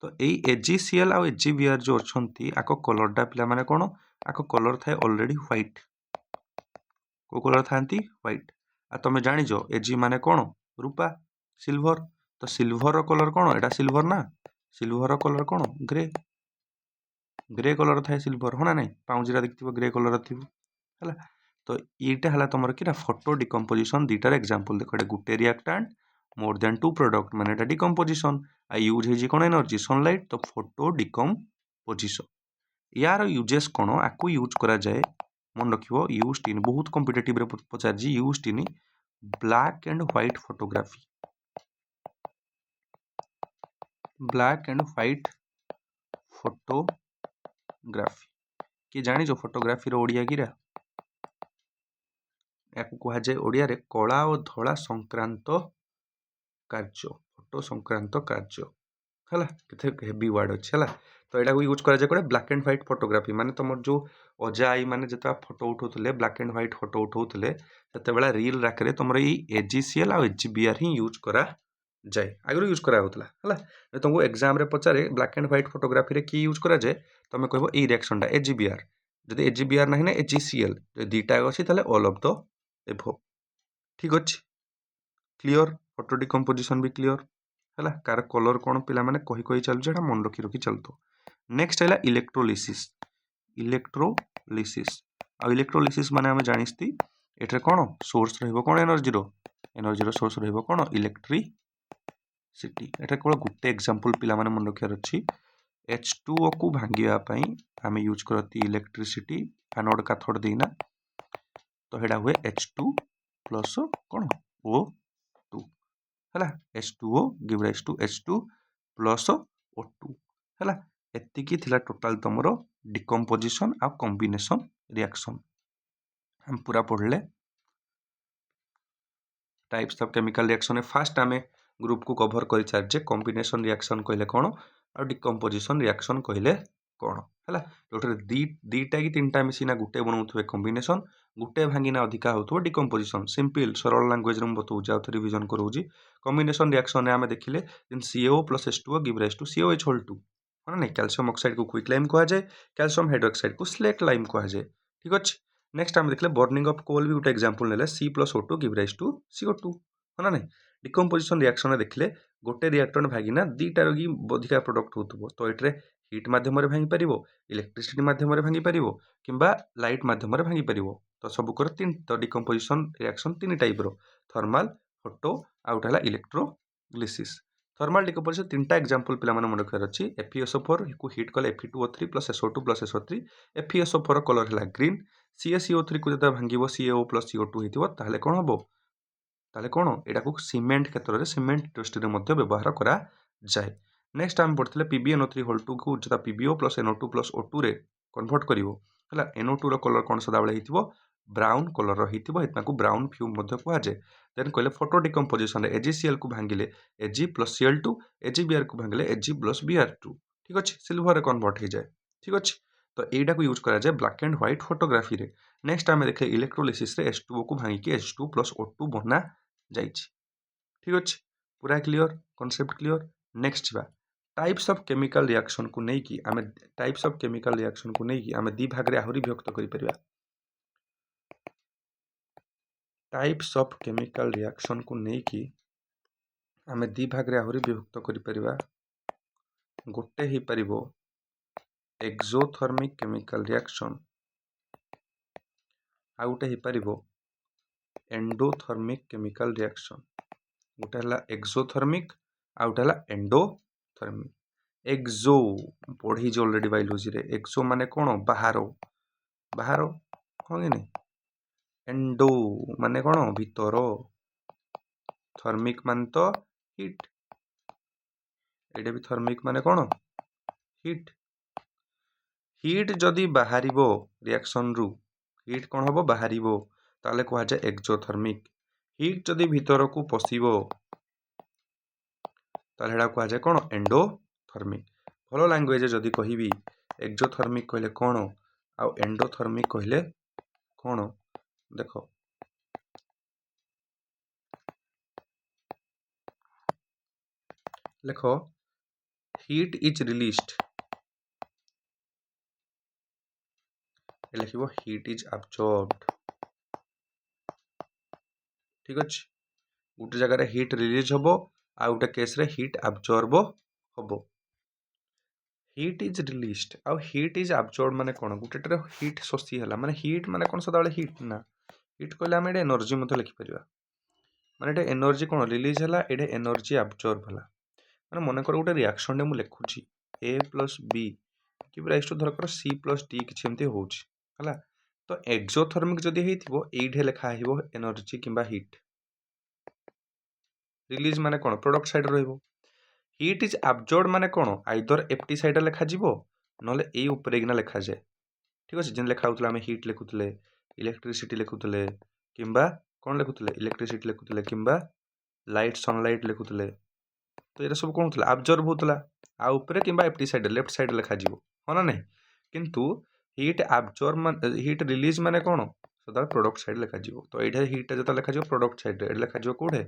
तो एई AgCl आ AgBr जो अछंती आको कलर डा पिला माने कोन आको कलर थाए ऑलरेडी व्हाइट को कलर थांती व्हाइट आ तमे जानि जो Ag माने कोन रूपा सिल्वर तो सिल्वर रो कलर कोन एडा सिल्वर ना सिल्वर रो कलर कोन ग्रे कलर थाए सिल्वर होना नै पाउजिरा देखथिबो ग्रे कलर थिबो हला। तो एटा हला तमर किना फोटो डिकम्पोजिशन दीटार एग्जांपल देखो एडे गुटे रिएक्टेंट मोर देन 2 प्रोडक्ट माने एटा डिकम्पोजिशन आ यूज हे जी कोन एनर्जी सनलाइट तो फोटो डिकम्पोजिशन यार यूजेस कोन आकु यूज करा जाए मन रखिबो यूज्ड इन बहुत कॉम्पिटिटिव रे पचार जी used in black and white photography कि जानि जो फोटोग्राफी रो ओडिया गिरा याकु कहा जाए ओडिया रे कला और धला संक्रांत कार्य फोटो संक्रांत कार्य हला केते हेवी वर्ड अछि हला। तो एडा को यूज करा जाए कोडे ब्लैक एंड व्हाइट फोटोग्राफी माने तमर जो अजा आई माने जता फोटो उठौतले ब्लैक एंड व्हाइट फोटो उठौतले तते बेला रील राखरे तमर ई AgCl आ AgBr ही यूज करा जाए आगरो यूज करा होतला हला। तुमको एग्जाम रे पचारे ब्लैक एंड व्हाइट फोटोग्राफी रे की यूज करा जाए तमे कहबो ए रिएक्शन डा AgBr जदि AgBr नाही ना AgCl जे दीटा अछि ताले ऑल ऑफ द एभो ठीक अछि क्लियर फोटो डिकम्पोजिशन भी क्लियर हला। कार कलर कोन पिला माने कहि कहि चलु जेटा मन रखि रखि चलतो। नेक्स्ट हैला इलेक्ट्रोलिसिस आ इलेक्ट्रोलिसिस माने हम जानिस्ती एठरे कोन सोर्स रहइबो कोन एनर्जी रो सोर्स रहइबो कोन इलेक्ट्रिसिटी एठरे कोन गुटे एग्जांपल पिला माने मन रखियार अछि H2O को भांगापी आम यूज करती इलेक्ट्रिसिटी एनोड कैथोड देना तो यहाँ हुए H2 प्लस कौन O2 है H2O give rise to H2 plus O2 है एतिकी थिला टोटाल तुमर डिकम्पोजिशन आ कॉम्बिनेशन रिएक्शन हम पूरा पढ़ले टाइप्स ऑफ केमिकल रिएक्शन में फास्ट आम ग्रुप को कवर कर सारी कॉम्बिनेशन रिएक्शन कहले कौन और डिकम्पोजिशन रिएक्शन कहले कौन है जो दीटा कि तीन टा मिसिना गुटे बनाऊे कॉम्बिनेशन गुटे भांगिना अधिका हो डिकम्पोजिशन सिंपल सरल लैंग्वेज में बताऊँ आउ थे रिविजन करोजी कॉम्बिनेशन रिएक्शन में आम देखिले CaO plus H2O give rise to COH whole 2 है ना कैल्शियम ऑक्साइड को क्विक लाइम कहुए कैल्शियम हाइड्रोक्साइड को स्लेट लाइम कहुए ठीक अच्छे नेक्स्ट आम देखले बर्निंग ऑफ कोल भी गोटे एग्जांपल नेले C plus O2 give rise to CO2 है ना नहीं डिकम्पोजिशन रिएक्शन देखले गोटे रिएक्टर भागिना दीटार कि अधिका प्रोडक्ट हो तो ये हिट मध्यम भांगी पार इलेक्ट्रिसिटी मध्यम भांगी पार कि लाइट मध्यम भांगी पार तो सबुकर तीन तो डिकम्पोजिशन रिएक्शन तीन टाइप थर्माल फोटो आउट है इलेक्ट्रोलिसिस थर्माल डिकम्पोजिशन तीन टा एग्जांपल पे मन रखार अच्छी FeSO4 को हिट कले Fe2O3 plus SO2 plus SO3 FeSO4 colour है ग्रीन CaCO3 को जो भांग CaO प्लस CO2 होता कौन हम ताले कौन यहाँ को सीमेंट क्षेत्र में सीमेंट इंडस्ट्री में व्यवहार करा जाए नेक्स्ट आम पढ़ते PbNO3 होल 2 को जो PbO plus NO2 plus O2 रे कन्वर्ट कर NO2 कलर कौन सदाबले ब्राउन कलर को ब्राउन फ्यूम कहुए देन कहले फोटो डिकम्पोजिशन AgCl को भांगिले Ag प्लस Cl2 AgBr को भांगिले Ag प्लस Br2 ठीक अच्छे सिल्वर कन्वर्ट हो जाए ठीक अच्छे तो यहीटा को यूज करा जाए ब्लैक एंड व्हाइट फोटोग्राफी रे नेक्स्ट आम देखिए इलेक्ट्रोलिसिस रे H2O को भांगिकी H2 प्लस O2 बना जाइए ठीक अच्छे पूरा क्लियर कॉन्सेप्ट क्लियर नेक्स्ट जा टाइप्स ऑफ केमिकल रिएक्शन को लेकिन आम टाइप्स ऑफ केमिकल रिएक्शन को लेकिन आम दी भाग में आहरी विभक्त कर टाइप्स ऑफ केमिकल रिएक्शन को लेकिन आम दी भाग में आहरी विभक्त कर गोटे ही पारिबो एक्सोथर्मिक केमिकल रिएक्शन आ गोटे ही पारिबो एंडोथर्मिक केमिकल रिएक्शन गोटे है एक्सोथर्मिक आ गोटे है एंडोथर्मिक एक्सो पढ़ी ऑलरेडी बायोलॉजी रे एक्सो माने कौन बाहर बाहर हाँ कि नहीं एंडो माने कौन भीतर थर्मिक मान तो हिट एटा भी थर्मिक माने कौन हिट हिट जदि बाहर रिएक्शन रु हिट कौन हम बाहर ताले कह जाए एक्सोथर्मिक हिट जदि भीतर को पशिबो ताले कह जाए कौन एंडोथर्मिक भल लैंग्वेज जदि कहबी एक्सोथर्मिक कहले कौन आउ एंडोथर्मिक कहले कौन देख लेख हिट इज रिलीज्ड लिख हिट इज अब्जॉर्ब्ड ठीक अच्छे गोटे जगह हिट रिलीज हम आ गोटे केस रे हिट अब्जॉर्ब हम हिट इज रिलीज्ड आउ हिट इज अब्जॉर्ब माने कौन गोटे हिट शोषी है माने हिट माने कौन सदा हिट ना हिट कहले आम ये एनर्जी लिखिपर माने एनर्जी कौन रिलीज है ये एनर्जी अब्जॉर्ब है मैंने मनकर गोटे रिएक्शन मुझे लिखुची A प्लस B कि धरकर C प्लस D किसी होगा तो एक्सोथर्मिक जदि ये लिखा एनर्जी कि हिट रिलीज माने कौन product side hit is absorb माने कौन आइदर एफटी साइड लिखा ना ये लिखा जाए ठीक अच्छे जिन लिखा होता है हिट लिखुले इलेक्ट्रिसिटी लिखुले कि कौन लिखुले इलेक्ट्रिसिटी लिखुले कि लाइट सनलाइट लिखुले तो ये सब कौन होता अब्जॉर्ब होता आउे कि एफटी साइड लेफ्ट साइड लिखा हाँ ना नहीं किंतु हिट अब्जॉर्ब हिट रिलीज माने कौन सदा प्रोडक्ट साइड लिखा तो ये हिट जो लिखा प्रोडक्ट साइड लिखा कौटे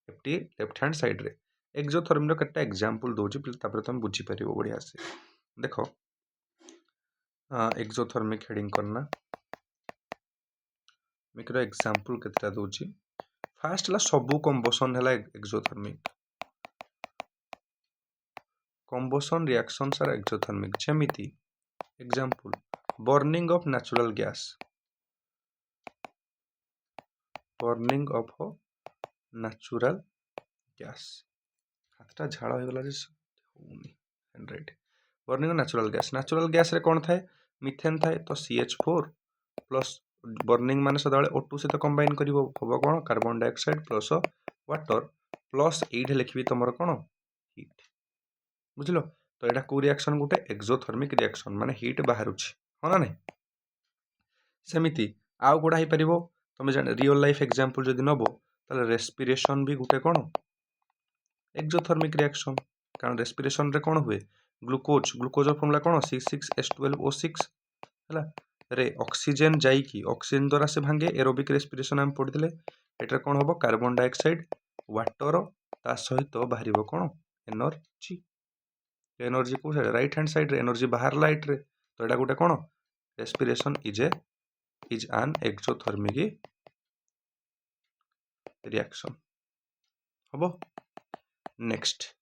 एफटी लेफ्ट हैंड साइड रे एक्सोथर्मिक केटा एग्जांपल दूची तुम बुझीपर बढ़िया से देख एक्सोथर्मिक हेडिंग करना मिक्र एग्जांपल केतेटा दूची फास्ट है सबू कंबसन है exothermic combustion reactions are exothermic जेमिति example burning of natural gas burning of natural gas हाथटा झाड़ हो गला हैंडराइट बर्निंग नेचुरल गैस रे कौन थाए मिथेन थाए तो CH4 प्लस बर्निंग माने सदाबले O2 सहित कंबाइन करिवो हबो कोन carbon dioxide plus water plus एइठे लिखबी तमर कोन हीट बुझलो तो एटा को रिएक्शन गुटे एक्सोथर्मिक रिएक्शन माने हीट बाहरुछि हो ना नहीं सेमिति आउ गुडा ही परिबो तमे जाने रियल लाइफ एग्जांपल जदि नबो ताले रेस्पिरेशन भी गुटे कोन एक्सोथर्मिक रिएक्शन कारण रेस्पिरेशन रे कोन हुए ग्लूकोज फॉर्मूला कोन C6H12O6 हला रे ऑक्सीजन जाई की ऑक्सीजन द्वारा से भांगे एरोबिक रेस्पिरेशन हम पढितले एटा कोन होबो कार्बन डाइऑक्साइड वाटर ता सहित बाहरिबो कोन एनर्जी को राइट हैंड साइड रे एनर्जी बाहर लाइट रे तो एटा गुटे कोन respiration is an exothermic reaction हबो next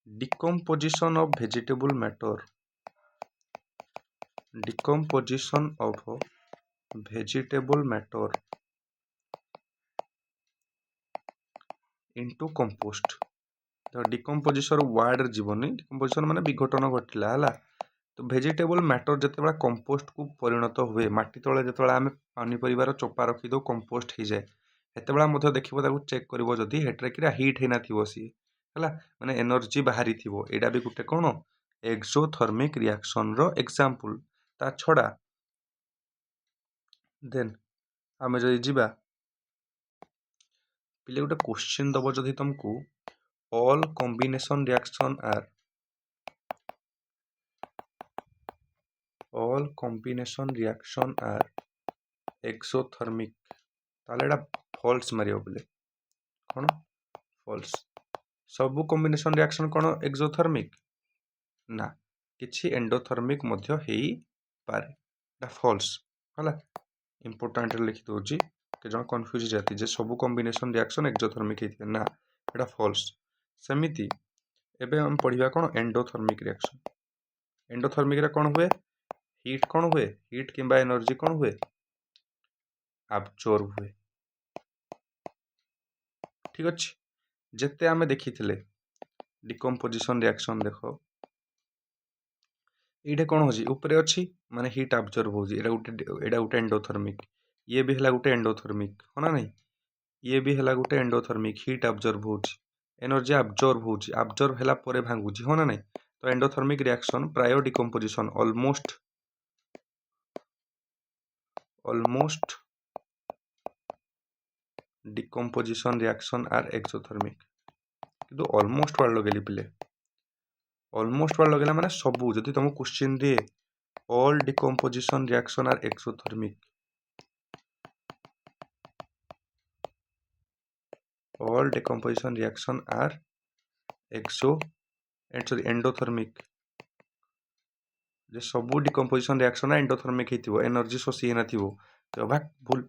decomposition of vegetable matter into compost तो डिकम्पोजिशन वर्ड जीवनी डिकम्पोजिशन माने विघटन घटिला हला तो वेजिटेबल मैटर जते कंपोस्ट को परिणत हुए माटी तले जते आमे पनीपरिवार चोपा रखी दो कंपोस्ट हो जाए हेते मध्य देखिबो ताकू चेक करिवो जदी हेटरे किरा हीट हेना थिवो सी हला माने एनर्जी बाहरी थिवो एडा भी गुटे कोन एक्सोथर्मिक रिएक्शन रो एग्जांपल ता छडा देन आमे जदी जिबा पिले गुटे क्वेश्चन दबो जदी तुमको all combination reaction are exothermic ताले एटा फॉल्स मारियो बोले कोन फॉल्स सबु कॉम्बिनेशन रिएक्शन कोन एक्सोथर्मिक ना किछि एंडोथर्मिक मध्य हेई पारे एटा फॉल्स हला इंपोर्टेंट लिखि दोजी के जन कंफ्यूज जाती जे सबु कॉम्बिनेशन रिएक्शन एक्सोथर्मिक हेति ना एटा फॉल्स सेमिति एबे हम पढिबा कोन एंडोथर्मिक रिएक्शन एंडोथर्मिक रे कोन हुए हीट कोन हुए हीट किंबा एनर्जी कोन हुए एब्जॉर्ब हुए ठीक अछि जेते आमे देखिथिले डिकम्पोजिशन रिएक्शन देखो एटा कोन होजी ऊपर अछि माने हीट एब्जॉर्ब होजी एटा गुटे एंडोथर्मिक ये भी हला गुटे एंडोथर्मिक हो ना नहीं ये भी हला गुटे एंडोथर्मिक हीट एब्जॉर्ब होजी एनर्जी एब्जॉर्ब हला परे भांगुजी हो ना नहीं तो एंडोथर्मिक रिएक्शन प्रायो decomposition almost decomposition reaction are exothermic किंतु ऑलमोस्ट वाला लगेली पिले ऑलमोस्ट वाला लगेला माने सबु जदी तुम question they all decomposition reaction are exothermic all decomposition reaction are endothermic जे सबु डिकम्पोजिशन रिएक्शन एंडोथर्मिक हेतिबो एनर्जी सोसी हेना थिबो तो भाग भूल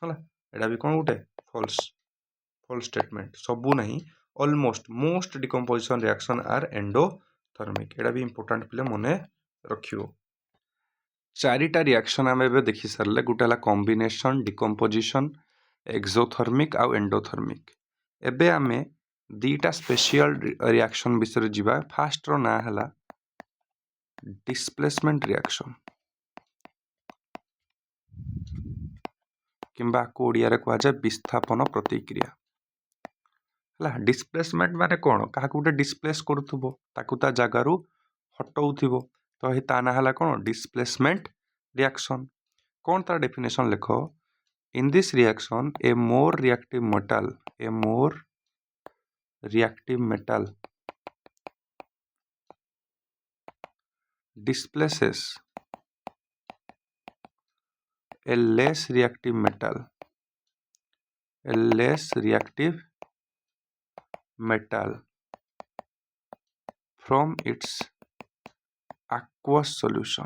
हला एडा भी कोन गुटे फॉल्स स्टेटमेंट सबु नहीं almost most decomposition reaction are endothermic एडा भी इंपोर्टेंट पिले मने रखियो चारिटा रिएक्शन आमे बे देखि सरले गुटे हला कॉम्बिनेशन डिकम्पोजिशन एक्सोथर्मिक आ एंडोथर्मिक एबे आमे दीटा स्पेशल रिएक्शन बिसरे जिबा फास्ट रो ना हला डिस्प्लेसमेंट रिएक्शन किंबा कोडिया रे कहा जाय विस्थापन प्रतिक्रिया हला डिस्प्लेसमेंट माने कोन काहा गुटे डिस्प्लेस करथुबो ताकू ता जागारू हटौथिबो तो हे ता ना हला कोन डिस्प्लेसमेंट रिएक्शन कोन तार डेफिनेशन लिखो in this reaction a more reactive metal displaces a less reactive metal from its aqueous solution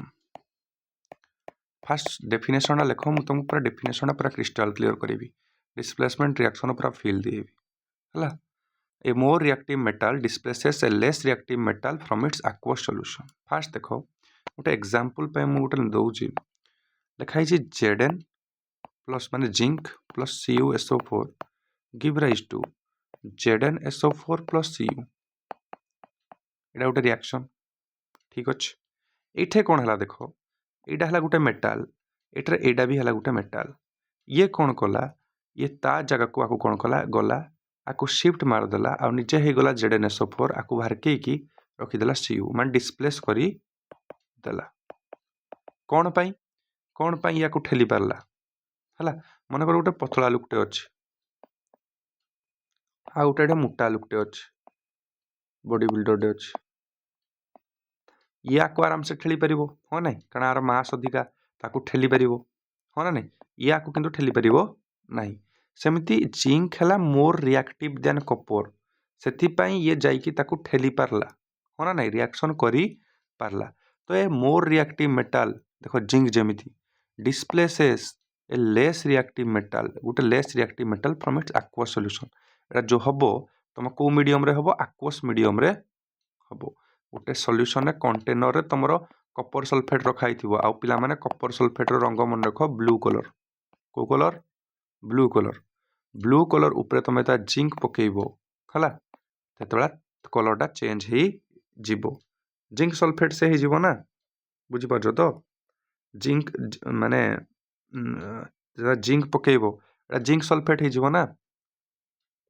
first definition लिखो मु तुमको पूरा डेफिनेशन पूरा क्रिस्टल क्लियर करेबी डिस्प्लेसमेंट रिएक्शन पूरा फील देबी हला a more reactive metal displaces a less reactive metal from its aqueous solution first देखो गोटे एग्जांपल पे मु गोटे दउची लिखाई छी Zn प्लस माने zinc plus CuSO4 give rise to ZnSO4 plus Cu एटा गोटे रिएक्शन ठीक अच्छे ये कौन है देख यहाँ है गोटे मेटाल एटार एटा भी है गोटे मेटाल ये कौन कला ये ता जगह को आकु कौन कला गला आकु शिफ्ट मारदेला आ निजे हो गला ZnSO4 आकु बाहरकई रखीदेला Cu मान डिस्प्लेस करी देला कौन पाई या ठेली पारला है मन कर गोटे पतला लुकटे अच्छे आ गोटे मोटा लुकटे अच्छे बॉडी बिल्डरटे अच्छे या आराम से ठेली पार हाँ ना कारण यार मास अधिका ताकू ठेली पार हाँ ना नहीं या किंतु ठेली पार ना सेमती जिंक है मोर रिएक्टिव देन कॉपर से ये जाइकी ताकू ठेली पारला हाँ ना नहीं रिएक्शन करी पारला तो ये मोर रिएक्टिव मेटाल देखो zinc जेमिति displaces a less reactive metal गोटे less reactive metal from its aqueous solution एटा जो हबो तुम को मीडियम रे हबो एक्वस मीडियम रे हबो गोटे सॉल्यूशन कंटेनर रे तुमरो कॉपर सल्फेट रखाई थिबो आ पिला माने कॉपर सल्फेट रो रंग मन रखो ब्लू कलर को कलर ब्लू कलर ऊपर तुम ता जिंक पकेइबो हला तेतबेला कलरटा चेंज ही जीवो जिंक सल्फेट से ही जीवो ना बुझी पारछो तो जिंक माने जिंक पकेइबो एटा जिंक सल्फेट ही जीवो ना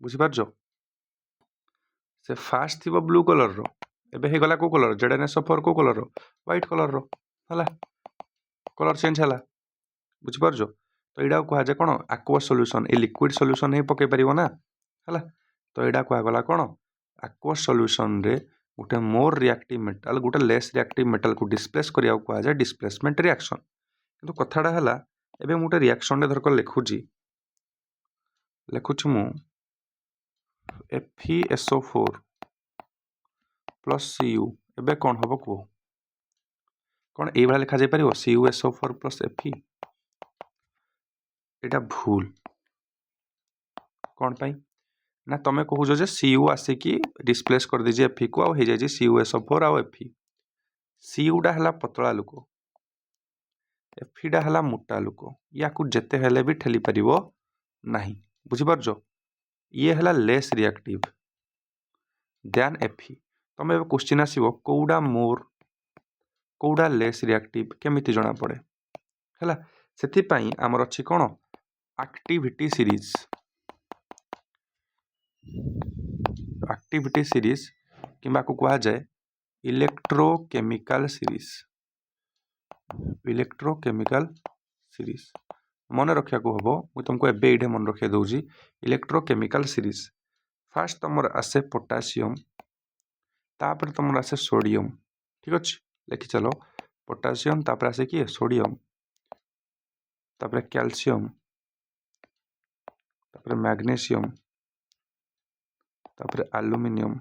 बुझी पारछो से फास्ट थी ब्लू कलर रो एबे हे गला को कलर ZnSO4 को कलर रो व्हाइट कलर रो हला कलर चेंज हला बुझी पारछो तो एडा को जे कोन aqueous solution a liquid solution हे पके परिबो ना हला तो एडा को गला कोन एक्वस सॉल्यूशन रे गोटे मोर रिएक्टिव मेटाल गोटे लेस रिएक्टिव मेटाल को डिस्प्लेस करिया को जे डिस्प्लेसमेंट रिएक्शन किंतु कथाडा हला एबे मोटे रिएक्शन रे धरको लिखुची मु FeSO4 प्लस Cu एबे कौन हम कह कौन ये भाया लिखा जापर CuSO4 प्लस Fe एटा भूल कौन पाई ना तुम कहूज जे Cu आसिकी डिस्प्लेस कर दीजिए Fe को हो जाए CuSO4 आ Fe Cuटा है पतला लुक Feटा है मोटा लुक या जेते हेले भी ठेली पार ना बुझीपार ये है लेस रिएक्टिव देन Fe तुम ए क्वेश्चन आसो कौड़ा मोर कौड़ा लेस रिएक्टिव केमिति जना पड़े है से आमर अच्छी कौन एक्टिविटी सीरीज किंबा को कहा जाए इलेक्ट्रोकेमिकल सीरीज मन रखा को हम मुझे तुमको एबे मन रखा दूसरी इलेक्ट्रोकेमिकल सीरीज फास्ट तुम आसे पोटासियम तापर तुम आसे सोडियम ठीक अच्छे लिखि चलो पोटासियम तापर आसे किए सोडियम तापर कैल्शियम तापर मैग्नीशियम तापर एल्युमिनियम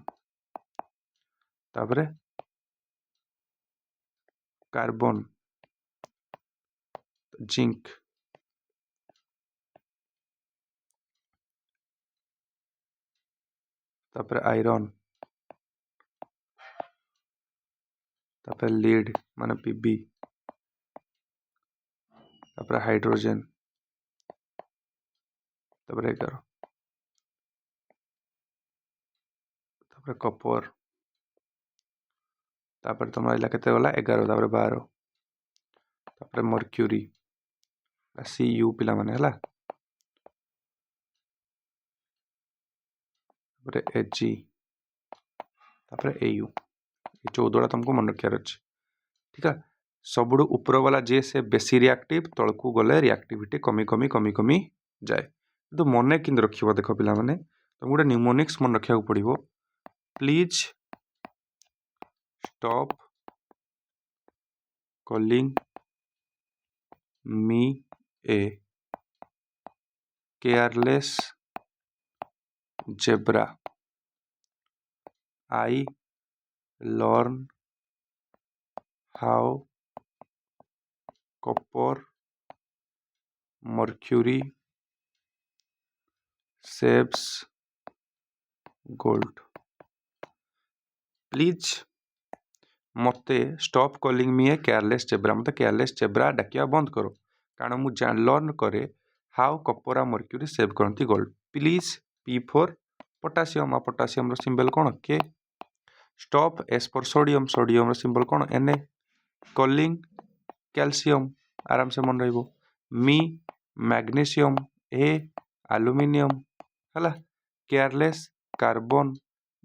तापर कार्बन जिंक तापर आयरन तापर लीड माने Pb तापर हाइड्रोजन तापर 11 तापर कॉपर तापर तुम रहा के 11 तापर 12 तापर मर्क्यूरी Cu पिला माने हला तापर Ag तापर Au 14टा तुमको मन रखार अच्छे ठीक है सबुठ ऊपर वाला जे से बेसी रिएक्टिव तलकू गले रिएक्टिविटी कमी कमी कमी कमी जाए तो मन कि रखिए देख पिला माने तुम गोटे न्यूमोनिक्स मन रखा पड़ो please stop calling me a careless zebra I learn how copper mercury saves gold please मते stop calling me a careless zebra मत केयरलेस जेब्रा डाकिया बंद करो कारण मुझे लर्न करे हाउ कपर आ मर्क्यूरी सेव करती गोल्ड प्लीज P4 पोटासियम आ पोटासियम रो सिंबल कौन के stop S for sodium sodium symbol कौन Na कॉलिंग कैल्शियम आराम से मन रहिबो मी मैग्नीशियम ए एल्युमिनियम हला careless carbon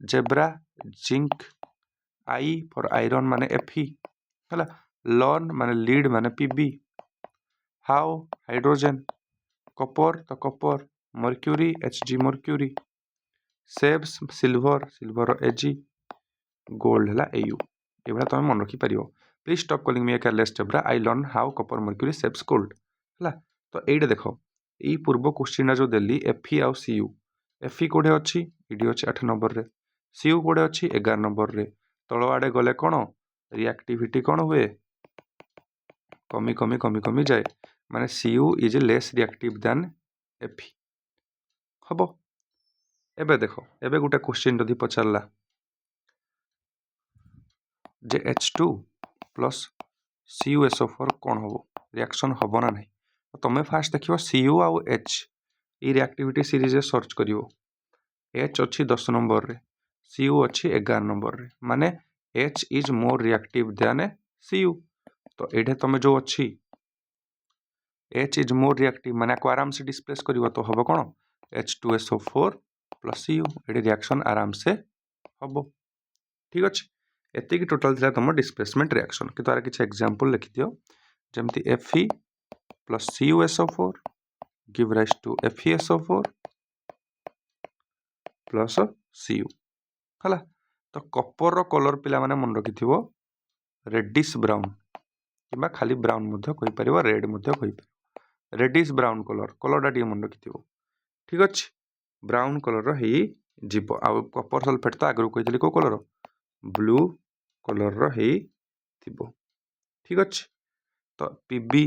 zebra zinc I for iron माने Fe हला लर्न माने लीड माने Pb हाउ हाइड्रोजन कॉपर तो कॉपर मर्क्यूरी Hg मर्क्यूरी सेब्स सिल्वर सिल्वर Ag गोल्ड है Au ये तुम मन रखिपर please stop calling me a careless zebra I learn how copper mercury सेब्स गोल्ड है तो ये देख यही पूर्व क्वेश्चन जो देली Fe आउ Cu Fe कोड़े अच्छी ये अच्छी 8 नंबर रे Cu कोड़े अच्छी 11 नंबर रे तल आड़े गले कौन रिएक्टिविटी कौन हुए कमी कमी कमी कमी जाए माने Cu is less reactive than Fe हम एबे देख एबे गोटे क्वेश्चन जदि पचारला जे H2 प्लस CuSO4 कौन हम रिएक्शन हम ना नहीं तो तुम फास्ट देखियो Cu आउ H ये रिएक्टिविटी सीरीज सर्च करियो H अच्छी 10 नंबर रे Cu अच्छी 11 नंबर रे माने H is more reactive than Cu तो ये तुम जो अच्छी H इज मोर रिएक्टिव माने को आराम से डिस्प्लेस करियो तो हम कौन H2SO4 प्लस Cu ये रिएक्शन आराम से हम ठीक अच्छे एतिक टोटाल थिला तुम डिस्प्लेसमेंट रिएक्शन कि तार किसी एग्जांपल लिखि दियो जेमती Fe plus CuSO4 give rise to FeSO4 plus Cu हला तो कॉपर रो कलर पिला माने मन रखि थिबो रेडिश ब्राउन किबा खाली ब्राउन मध्ये कहि परिबो रेड मध्ये कहि परिबो रेडिश ब्राउन कलर कलर डाटी मन रखि थिबो ठीक अछि ब्राउन कलर रो हेई जीवो आ कॉपर सल्फेट तो आगु कहितली को कलर ब्लू कलर रो हेई थिबो ठीक अछि तो Pb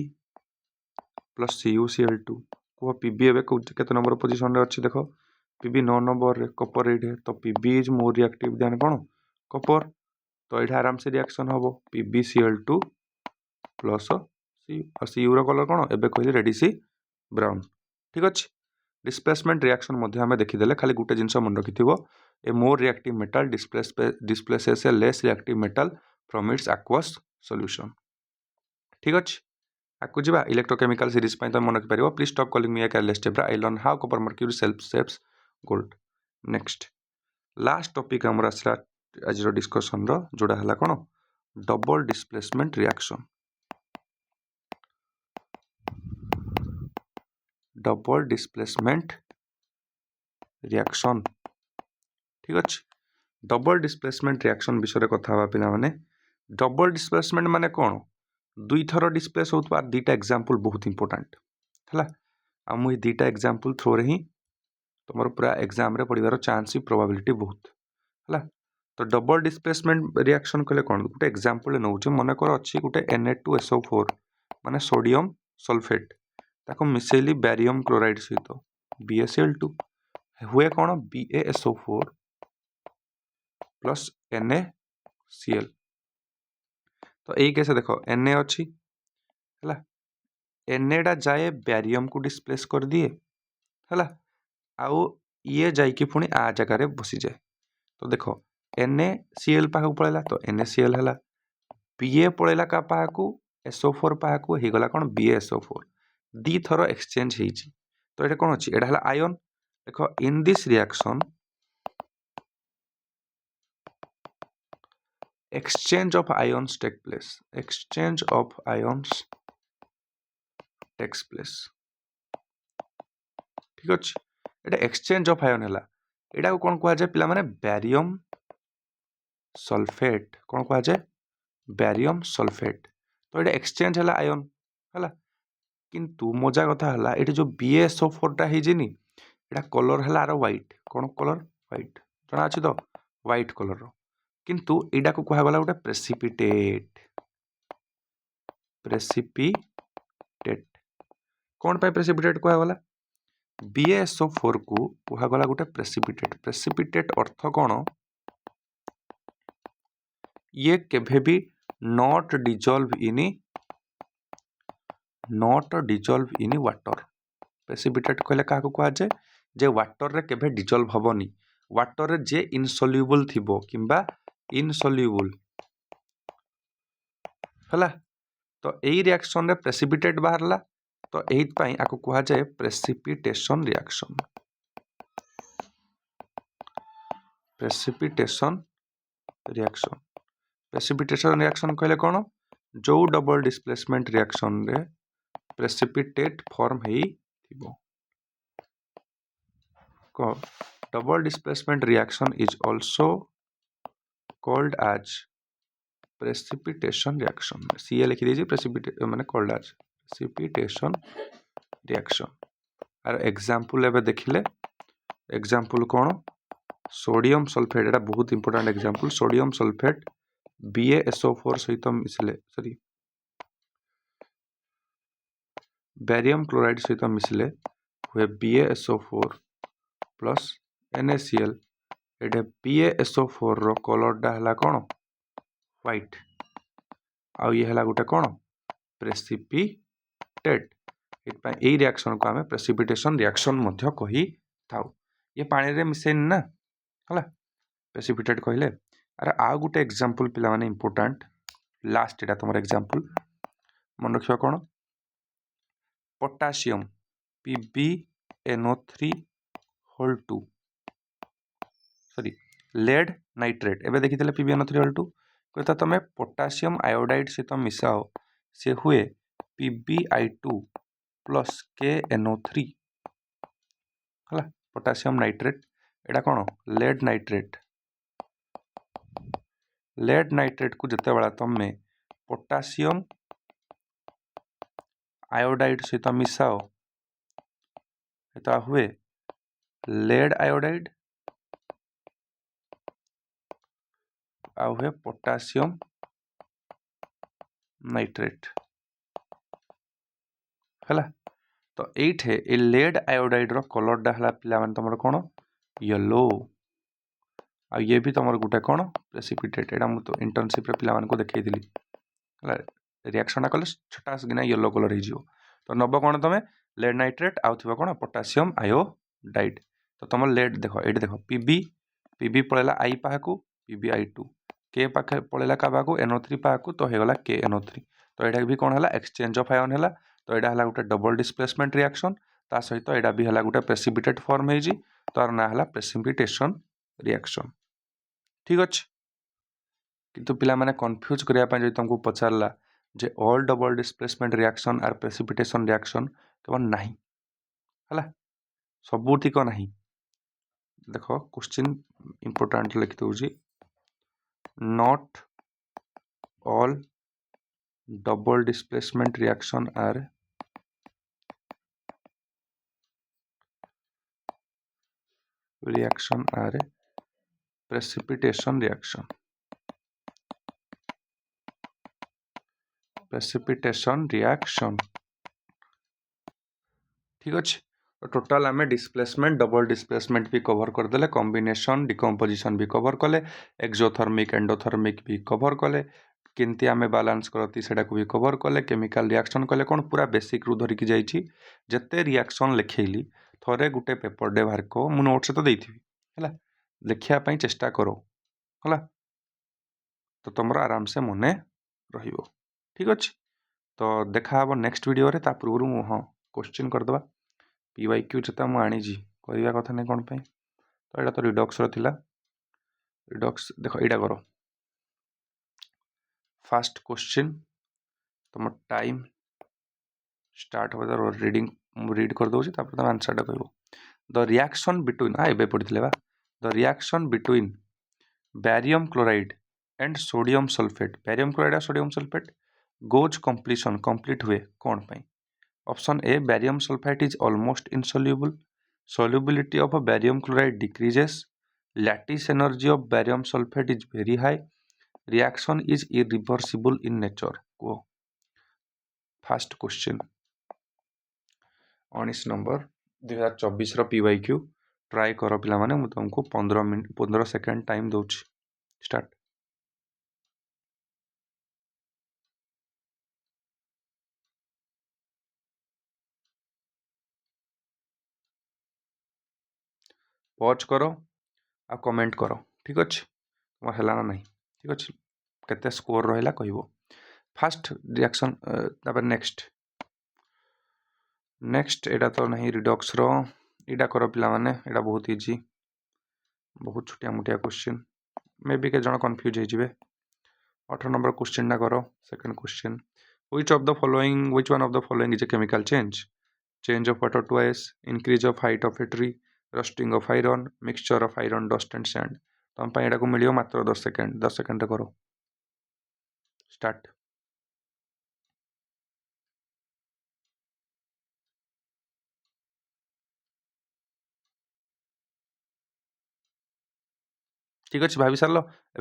प्लस CuCl2 को Pb एबे केते नंबर पोजीशन रे अछि देखो Pb 9 नंबर रे कॉपर एठे तो Pb is more reactive than cone copper तो एठे आराम से रिएक्शन होबो PbCl2 प्लस Cu रो कलर कोन एबे कहली रेडिश ब्राउन ठीक अछि डिस्प्लेसमेंट रिएक्शन मध्ये हमें देखि देले खाली गुटे जिंस मन रखिथिबो a more reactive metal displaces a less reactive metal from its aqueous solution ठीक अछि आकु जिबा इलेक्ट्रोकेमिकल सीरीज पय त मन रखि परिबो please stop calling me a careless zebra I learn how copper mercury सेप्स गोल्ड नेक्स्ट लास्ट टॉपिक हमर असला आज रो डिस्कशन रो जोडा हला कोन double displacement reaction double displacement reaction ठीक अछि डबल डिस्प्लेसमेंट रिएक्शन विषय कथा हवा पिला माने डबल डिस्प्लेसमेंट माने कोन दुई थर डिस्प्लेस होतबा दीटा एग्जांपल बहुत इंपोर्टेंट हला आ मु दीटा एग्जांपल थ्रो रे ही तुमर पूरा एग्जाम रे पढिबार चांस ही प्रोबेबिलिटी बहुत हला तो डबल डिस्प्लेसमेंट रिएक्शन कले कोन गुटे एग्जांपल नउ जे मने कर अछि गुटे Na2SO4 माने सोडियम सल्फेट ताको मिसेली बेरियम क्लोराइड सहित BaCl2 हुए कोन BaSO4 प्लस NaCl तो यही कैसे देखो Na अच्छी हला Na डा जाए बेरियम को डिस्प्लेस कर दिए हला आउ ये जाई कि पुणी आ जगह रे बसी जाए तो देखो NaCl पाखु पळेला तो NaCl हला Ba पळेला का पाखु SO4 पाखु हे गला कोन BaSO4 दी थरो एक्सचेंज हेची तो एटा कोन अछि एटा हला आयन देखो इन this reaction exchange of ions take place exchange of ions takes place ठीक अछि एटा exchange of ion हला एटा को कोन कहआ जाय पिला माने बेरियम सल्फेट कोन कहआ जाय बेरियम सल्फेट तो एटा exchange हला आयन हला किंतु मजा कथा हला एटा जो BaSO4 टा हे जेनी एटा कलर हला आरो व्हाइट कोन कलर व्हाइट जना अछि तो व्हाइट कलर रो किंतु एडा को कहा गला गोटे प्रेसिपिटेट कौन पे प्रेसिपिटेट कहा गला BaSO4 को कहा गला गोटे प्रेसिपिटेट अर्थ कौन ये केभे भी not dissolve in water precipitate कहले का को कहा जाय जे वाटर रे केभे डिजॉल्व हबनी वाटर रे जे इनसोल्यूबल थिबो किंबा इनसोल्यूबल है। तो यही रिएक्शन रे प्रेसिपिटेट बाहरला तो यही आपको कहा जाए precipitation reaction. Precipitation reaction precipitation reaction कहले कौन जो डबल डिस्प्लेसमेंट रिएक्शन रे प्रेसिपिटेट फॉर्म हेई थिबो। Double displacement reaction is also called as precipitation reaction. सीए लिखि दीजिए प्रेसिपिटेशन माने कॉल्ड एज प्रेसिपिटेशन रिएक्शन। आर एग्जांपल एबे देखिले एग्जांपल कौन सोडियम सल्फेट एटा बहुत important example sodium sulphate BaSO4 सहित मिसले सॉरी बेरियम क्लोराइड सहित मिसले हुए BaSO4 प्लस NaCl एटे BaSO4 रो कलर डा हला कोन व्हाइट आ ये हला गुटे कोन प्रेसिपिटेट। ए रिएक्शन को हमें प्रेसिपिटेशन रिएक्शन मध्य कही थाउ। ये पानी रे मिसेन ना हला प्रेसिपिटेट कहले। अरे आ गुटे एग्जांपल पिला माने इंपोर्टेंट लास्ट एटा तमर एग्जांपल मन रखियो कोन potassium PbNO3 whole 2 sorry lead nitrate एबे देखितले PbNO3 होल 2 कहता तमे पोटेशियम आयोडाइड से तो मिसाओ से हुए PbI2 प्लस KNO3 हला पोटेशियम नाइट्रेट एटा कोन लेड नाइट्रेट। लेड नाइट्रेट को जिते बड़ा तमे पोटेशियम आयोडाइड सहित मिसाओ एता हुए लेड आयोडाइड आ हुए पोटेशियम नाइट्रेट हला। तो एठे ए लेड आयोडाइड रो कलर डा हला पिला माने तमर कोन येलो आ ये भी तमर गुटे कोन प्रेसिपिटेट एटा मु तो इंटर्नशिप रे पिला मान को देखै दिली हला रिएक्शन कले छटास गिना येलो कलर हे जिवो। तो नब कोन तमे लेड नाइट्रेट आउ थिबा कोन पोटेशियम आयोडाइड। तो तमर लेड देखो एठी देखो PB पळेला I पाहाकू PbI2 K पाखे पळेला का बाकू NO3 पाहाकू तो हे गला KNO3। तो एटा भी कोन हला एक्सचेंज ऑफ आयन हला। तो एटा हला गुटे डबल डिस्प्लेसमेंट रिएक्शन ता सहित एटा भी हला गुटे प्रेसिपिटेट फॉर्म हे जी तार ना हला प्रेसिपिटेशन रिएक्शन। ठीक अछि किंतु पिला माने कंफ्यूज करिया पय जे तुमको पचारला जे all double displacement reaction are precipitation reaction केवल नाही हला सबूठी को नाही। देखो क्वेश्चन इंपोर्टेंट लिख दउजी not all double displacement reaction are precipitation reaction ठीक अच्छे। तो टोटाल आम डिस्प्लेसमेंट डबल डिस्प्लेसमेंट भी कवर करदे कॉम्बिनेशन डिकम्पोजिशन भी कवर कले एक्सोथर्मिक एंडोथर्मिक भी कवर कले केमती आम बालांस करती से भी कवर कले केमिकल रिएक्शन कले कौन पूरा बेसिक रू धरिकी जाइए जिते रिएक्शन लिखेली थरे गुटे पेपर डे बाहर को मु नोट्स तो देथि है लिखापी चेष्टा करो है तो तुम आराम से मन रहिबो। ठीक अच्छे तो देखा नेक्स्ट वीडियो रे ता पूर्व हाँ क्वेश्चन करदे PYQ जो मुझे करवा कथा नहीं कौन पे तो यहाँ तो रिडक्स रिडक्स देख यहाँ करो फास्ट क्वेश्चन तुम टाइम स्टार्ट हो रीडिंग रीड कर दूसरी तुम आंसर टा कह द रिएक्शन बिटवीन एबे पढ़ी the reaction between barium chloride and sodium sulphate barium chloride और sodium sulphate goes completion complete हुए कौन पे। Option a barium sulphate is almost insoluble solubility of a barium chloride decreases lattice energy of barium sulfate is very high reaction is irreversible in nature को first question 19 number 2024 रो PYQ try करो पिला माने मु तुमको 15 second time दोछि start. Pause करो आ comment करो ठीक अच्छे तुम है ना नहीं। ठीक अच्छे केते स्कोर रहा कह फास्ट रिएक्शन तापर नेक्स्ट एटा तो नहीं रिडक्स रो एटा कर पिला माने एटा बहुत इजी बहुत छोटिया मोटिया क्वेश्चन मे बी के जन कंफ्यूज हो जिवे 18 नंबर क्वेश्चन ना करो second question which one of the following is a chemical change of water to ice, increase of height of a tree, rusting of iron, mixture of iron dust and sand. तुम पाई एटा को मिलियो मात्र 10 second रे करो start ठीक अच्छे भाभी सार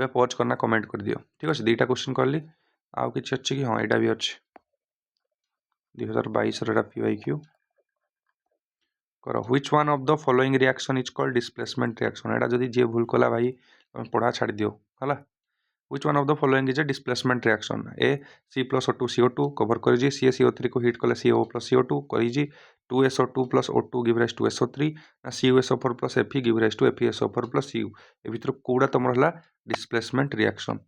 ए पॉज करना कमेंट कर दियो ठीक अच्छे दुईटा क्वेश्चन करली आउ किसी अच्छी कि हाँ यहाँ भी अच्छे 2022 PYQ कर which one of the following reaction is called displacement reaction एटा जदी जे भूल कला भाई तुम पढ़ा छाड़ दियो हला which one of the following is A displacement reaction A C+O2 CO2 cover कर जी CO3 को हिट कले CO + CO2 कर जी 2SO2 + O2 give rise to SO3 ना CuSO4 + Fe give rise to FeSO4 + Cu ए भितर कोडा तुमर हला डिस्प्लेसमेंट रिएक्शन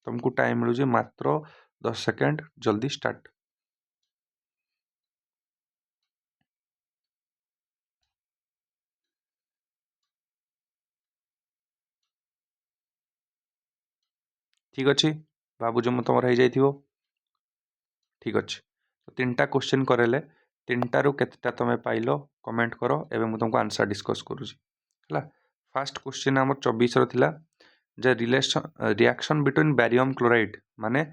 तुमको टाइम मिलु जे मात्र 10 सेकंड जल्दी स्टार्ट ठीक अच्छे भावुज मु तुम हो जाइथिबो ठीक अच्छे तो 3टा क्वेश्चन करेले 3टा रु केतेटा तमे पाइलो कमेंट करो एबे मु तुमको आंसर डिस्कस करूची हला फर्स्ट क्वेश्चन हमर 24 रो थिला जे रिएक्शन बिटवीन बेरियम क्लोराइड माने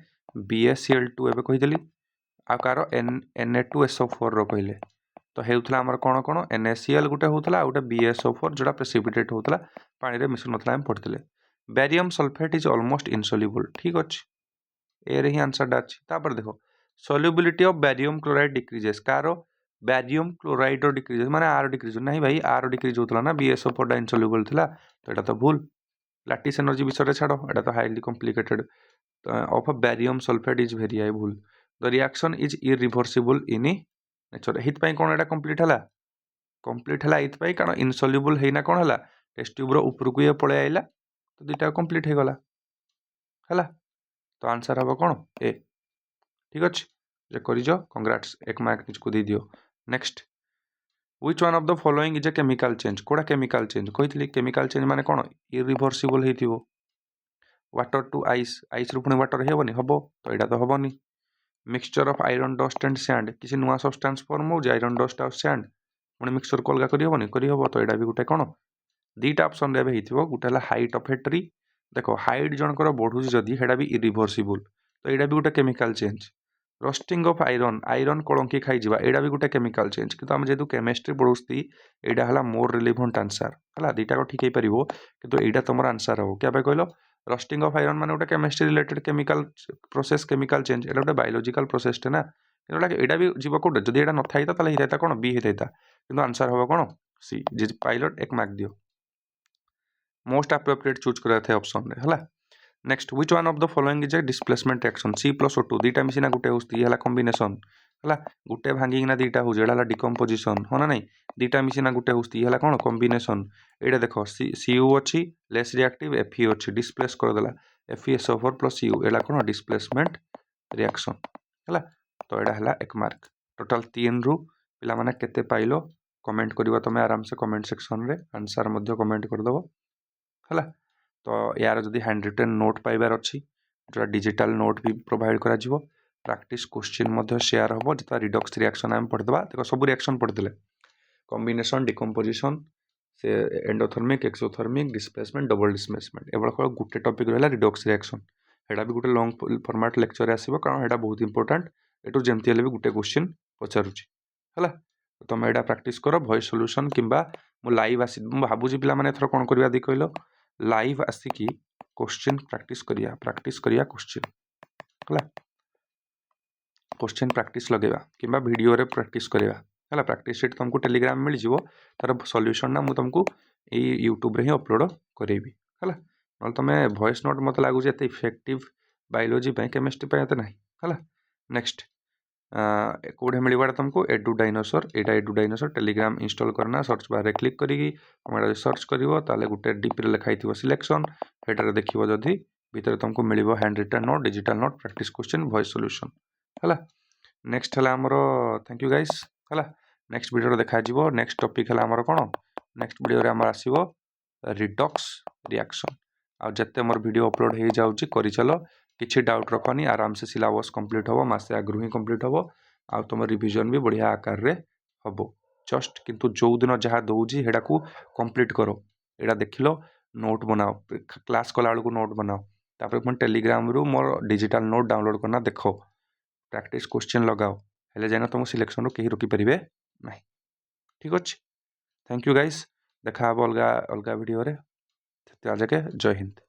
BaCl2 एबे कहि देली आ कार Na2SO4 रो कहले तो हेउथला हमर कोन कोन NaCl गुटे होतला गुटे BaSO4 जोडा प्रेसिपिटेट होतला पानी रे मिसु नथला हम पढतिले barium sulphate is almost insoluble ठीक अछि ए रे ही आंसर डाच तापर देखो solubility of barium chloride decreases कारो barium chloride रो decreases माने आर डिक्रीज नहीं भाई आर डिक्रीज होतला ना BaSO4 डा इनसोल्युबल थिला तो एटा तो भूल लैटिस एनर्जी विषय छाड़ो एटा तो highly complicated of barium sulfate is very high भूल the reaction is irreversible in nature हित पई कोन एटा कंप्लीट हला हित पई कारण इनसोल्युबल हेना कोन हला टेस्ट ट्यूब रो ऊपर को ये पळे आइला तो दुटा कंप्लीट हे गला हला तो आंसर हबो कोन ए ठीक अछि जे करिजो कांग्रेट्स एक मार्क निचको दे दियो next which one of the following is a chemical change कोडा केमिकल चेंज कहितली केमिकल चेंज माने कोन इरिवर्सिबल हेतिबो वाटर टू आइस आइस रु पुनी वाटर हेबोनी हबो तो एटा तो हबोनी mixture of iron dust and sand किसी नुआ सब्सटेंस फॉर्म हो जे आयरन डस्ट और सैंड पुनी मिक्सचर को अलगा करि हबोनी करि हबो तो एटा भी गुटे कोन दीटा ऑप्शन रे हेतिबो गुटे हला हाइट ऑफ ए ट्री देखो हाइट जनकर बढ़ुची जदी हेडा भी इरिवर्सिबल तो एटा भी गुटे chemical change rusting of iron iron Kalanki खाई जिबा एडा भी गुटे केमिकल चेंज किंतु हम जेतु केमिस्ट्री पढुस्ती एडा हला मोर रिलेवेंट आंसर हला दीटा को ठीक हे परिबो किंतु एडा तमर आंसर हो क्या बे कहलो रस्टिंग ऑफ आयरन माने गुटे chemistry related chemical process chemical change एडा गुटे बायोलॉजिकल प्रोसेस टे ना किंतु एडा भी जीव कोड जदी एडा न थाइता तले हिताता कोन बी हिताता किंतु आंसर हो कोन सी जे पाइलट एक मार्क दियो मोस्ट एप्रोप्रिएट चूज करा थे ऑप्शन रे हला next which one of the following is a displacement reaction C+O2 दीटा मिसिना गुटे होस्ती हला कॉम्बिनेशन हला गुटे भांगी ना दीटा हो जेडा हला डिकम्पोजिशन हो ना नहीं दीटा मिसिना गुटे होस्ती हला कोन कॉम्बिनेशन एडा देखो Cu अछि लेस रिएक्टिव Fe अछि डिस्प्लेस कर देला FeSO4 + Cu एडा कोन डिस्प्लेसमेंट रिएक्शन हला तो एडा हला एक मार्क टोटल 3 रु पिला माने केते पाइलो कमेंट करिवो तमे आराम से कमेंट सेक्शन रे आंसर मध्ये कमेंट कर दबो हला तो यार जदि हैंड रिटन नोट पाइबार अच्छी जो डिजिटल नोट भी प्रोवाइड करा जिवो प्रैक्टिस क्वेश्चन मध्ये शेयर हबो जता रिडक्स रिएक्शन हम पढदबा देखो सब रिएक्शन पढदिले कॉम्बिनेशन डिकम्पोजिशन से endothermic exothermic displacement double displacement एबळ गुटे टॉपिक रहला रिडक्स रिएक्शन हेडा भी गुटे लॉन्ग फॉर्मेट लेक्चर आसीबो कारण हेडा बहुत इंपोर्टेंट एटू जेमति हेले भी गुटे क्वेश्चन पचारुची हला तो तुम एडा प्रैक्टिस करो वॉइस सॉल्यूशन किंबा मु लाइव आसी मु भाबुजी पिला माने थरो कोन करबा दि कहलो लाइव आसिकी क्वेश्चन प्रैक्टिस करिया क्वेश्चन हला क्वेश्चन प्रैक्टिस लगेबा किंबा वीडियो रे प्रैक्टिस करिया हला प्रैक्टिस शीट तुमको टेलीग्राम मिल जिवो तार सॉल्यूशन ना मु तुमको ए YouTube रे ही अपलोड करेबी हला न तमे वॉइस नोट मत लागु जे इफेक्टिव बायोलॉजी पे केमिस्ट्री पे त नाही हला नेक्स्ट कोडे मिलवाड़ा तुमको एडू डायनासोर टेलीग्राम इंस्टॉल करना सर्च बार रे क्लिक करी सर्च करिवो ताले गुटे डीपी रे लिखा हिथिबो सिलेक्शन हेटर देखिवो जदी भितर तुमको मिलिबो hand written note, digital note, practice question, voice solution हला। नेक्स्ट हला हमर थैंक यू गाइस हला। नेक्स्ट वीडियो देखा जीवो। नेक्स्ट टॉपिक हला हमर कोन, नेक्स्ट वीडियो रे हमर आसीबो रिडॉक्स रिएक्शन। आ जत्ते मोर वीडियो अपलोड हे जाउची करि चलो, किछि डाउट रखनी, आराम से सिलेबस कंप्लीट होबो, मासे आगु ही कंप्लीट होबो, आ तुम रिवीजन भी बढ़िया आकार रे हबो। जस्ट किंतु जो दिन जहाँ दउची हेडा को कंप्लीट करो, एडा देखिलो नोट बनाओ, क्लास कला बेलू नोट बनाओ, तापर पुणी टेलीग्राम रु मोर डिजिटल नोट डाउनलोड करना देखो, प्रैक्टिस क्वेश्चन लगाओ, हेले जाना तुम सिलेक्शन रो केही रोकी परिबे नहीं। ठीक अछि, थैंक यू गाइस, देखा हबो अलगा अलगा वीडियो रे। जय हिंद।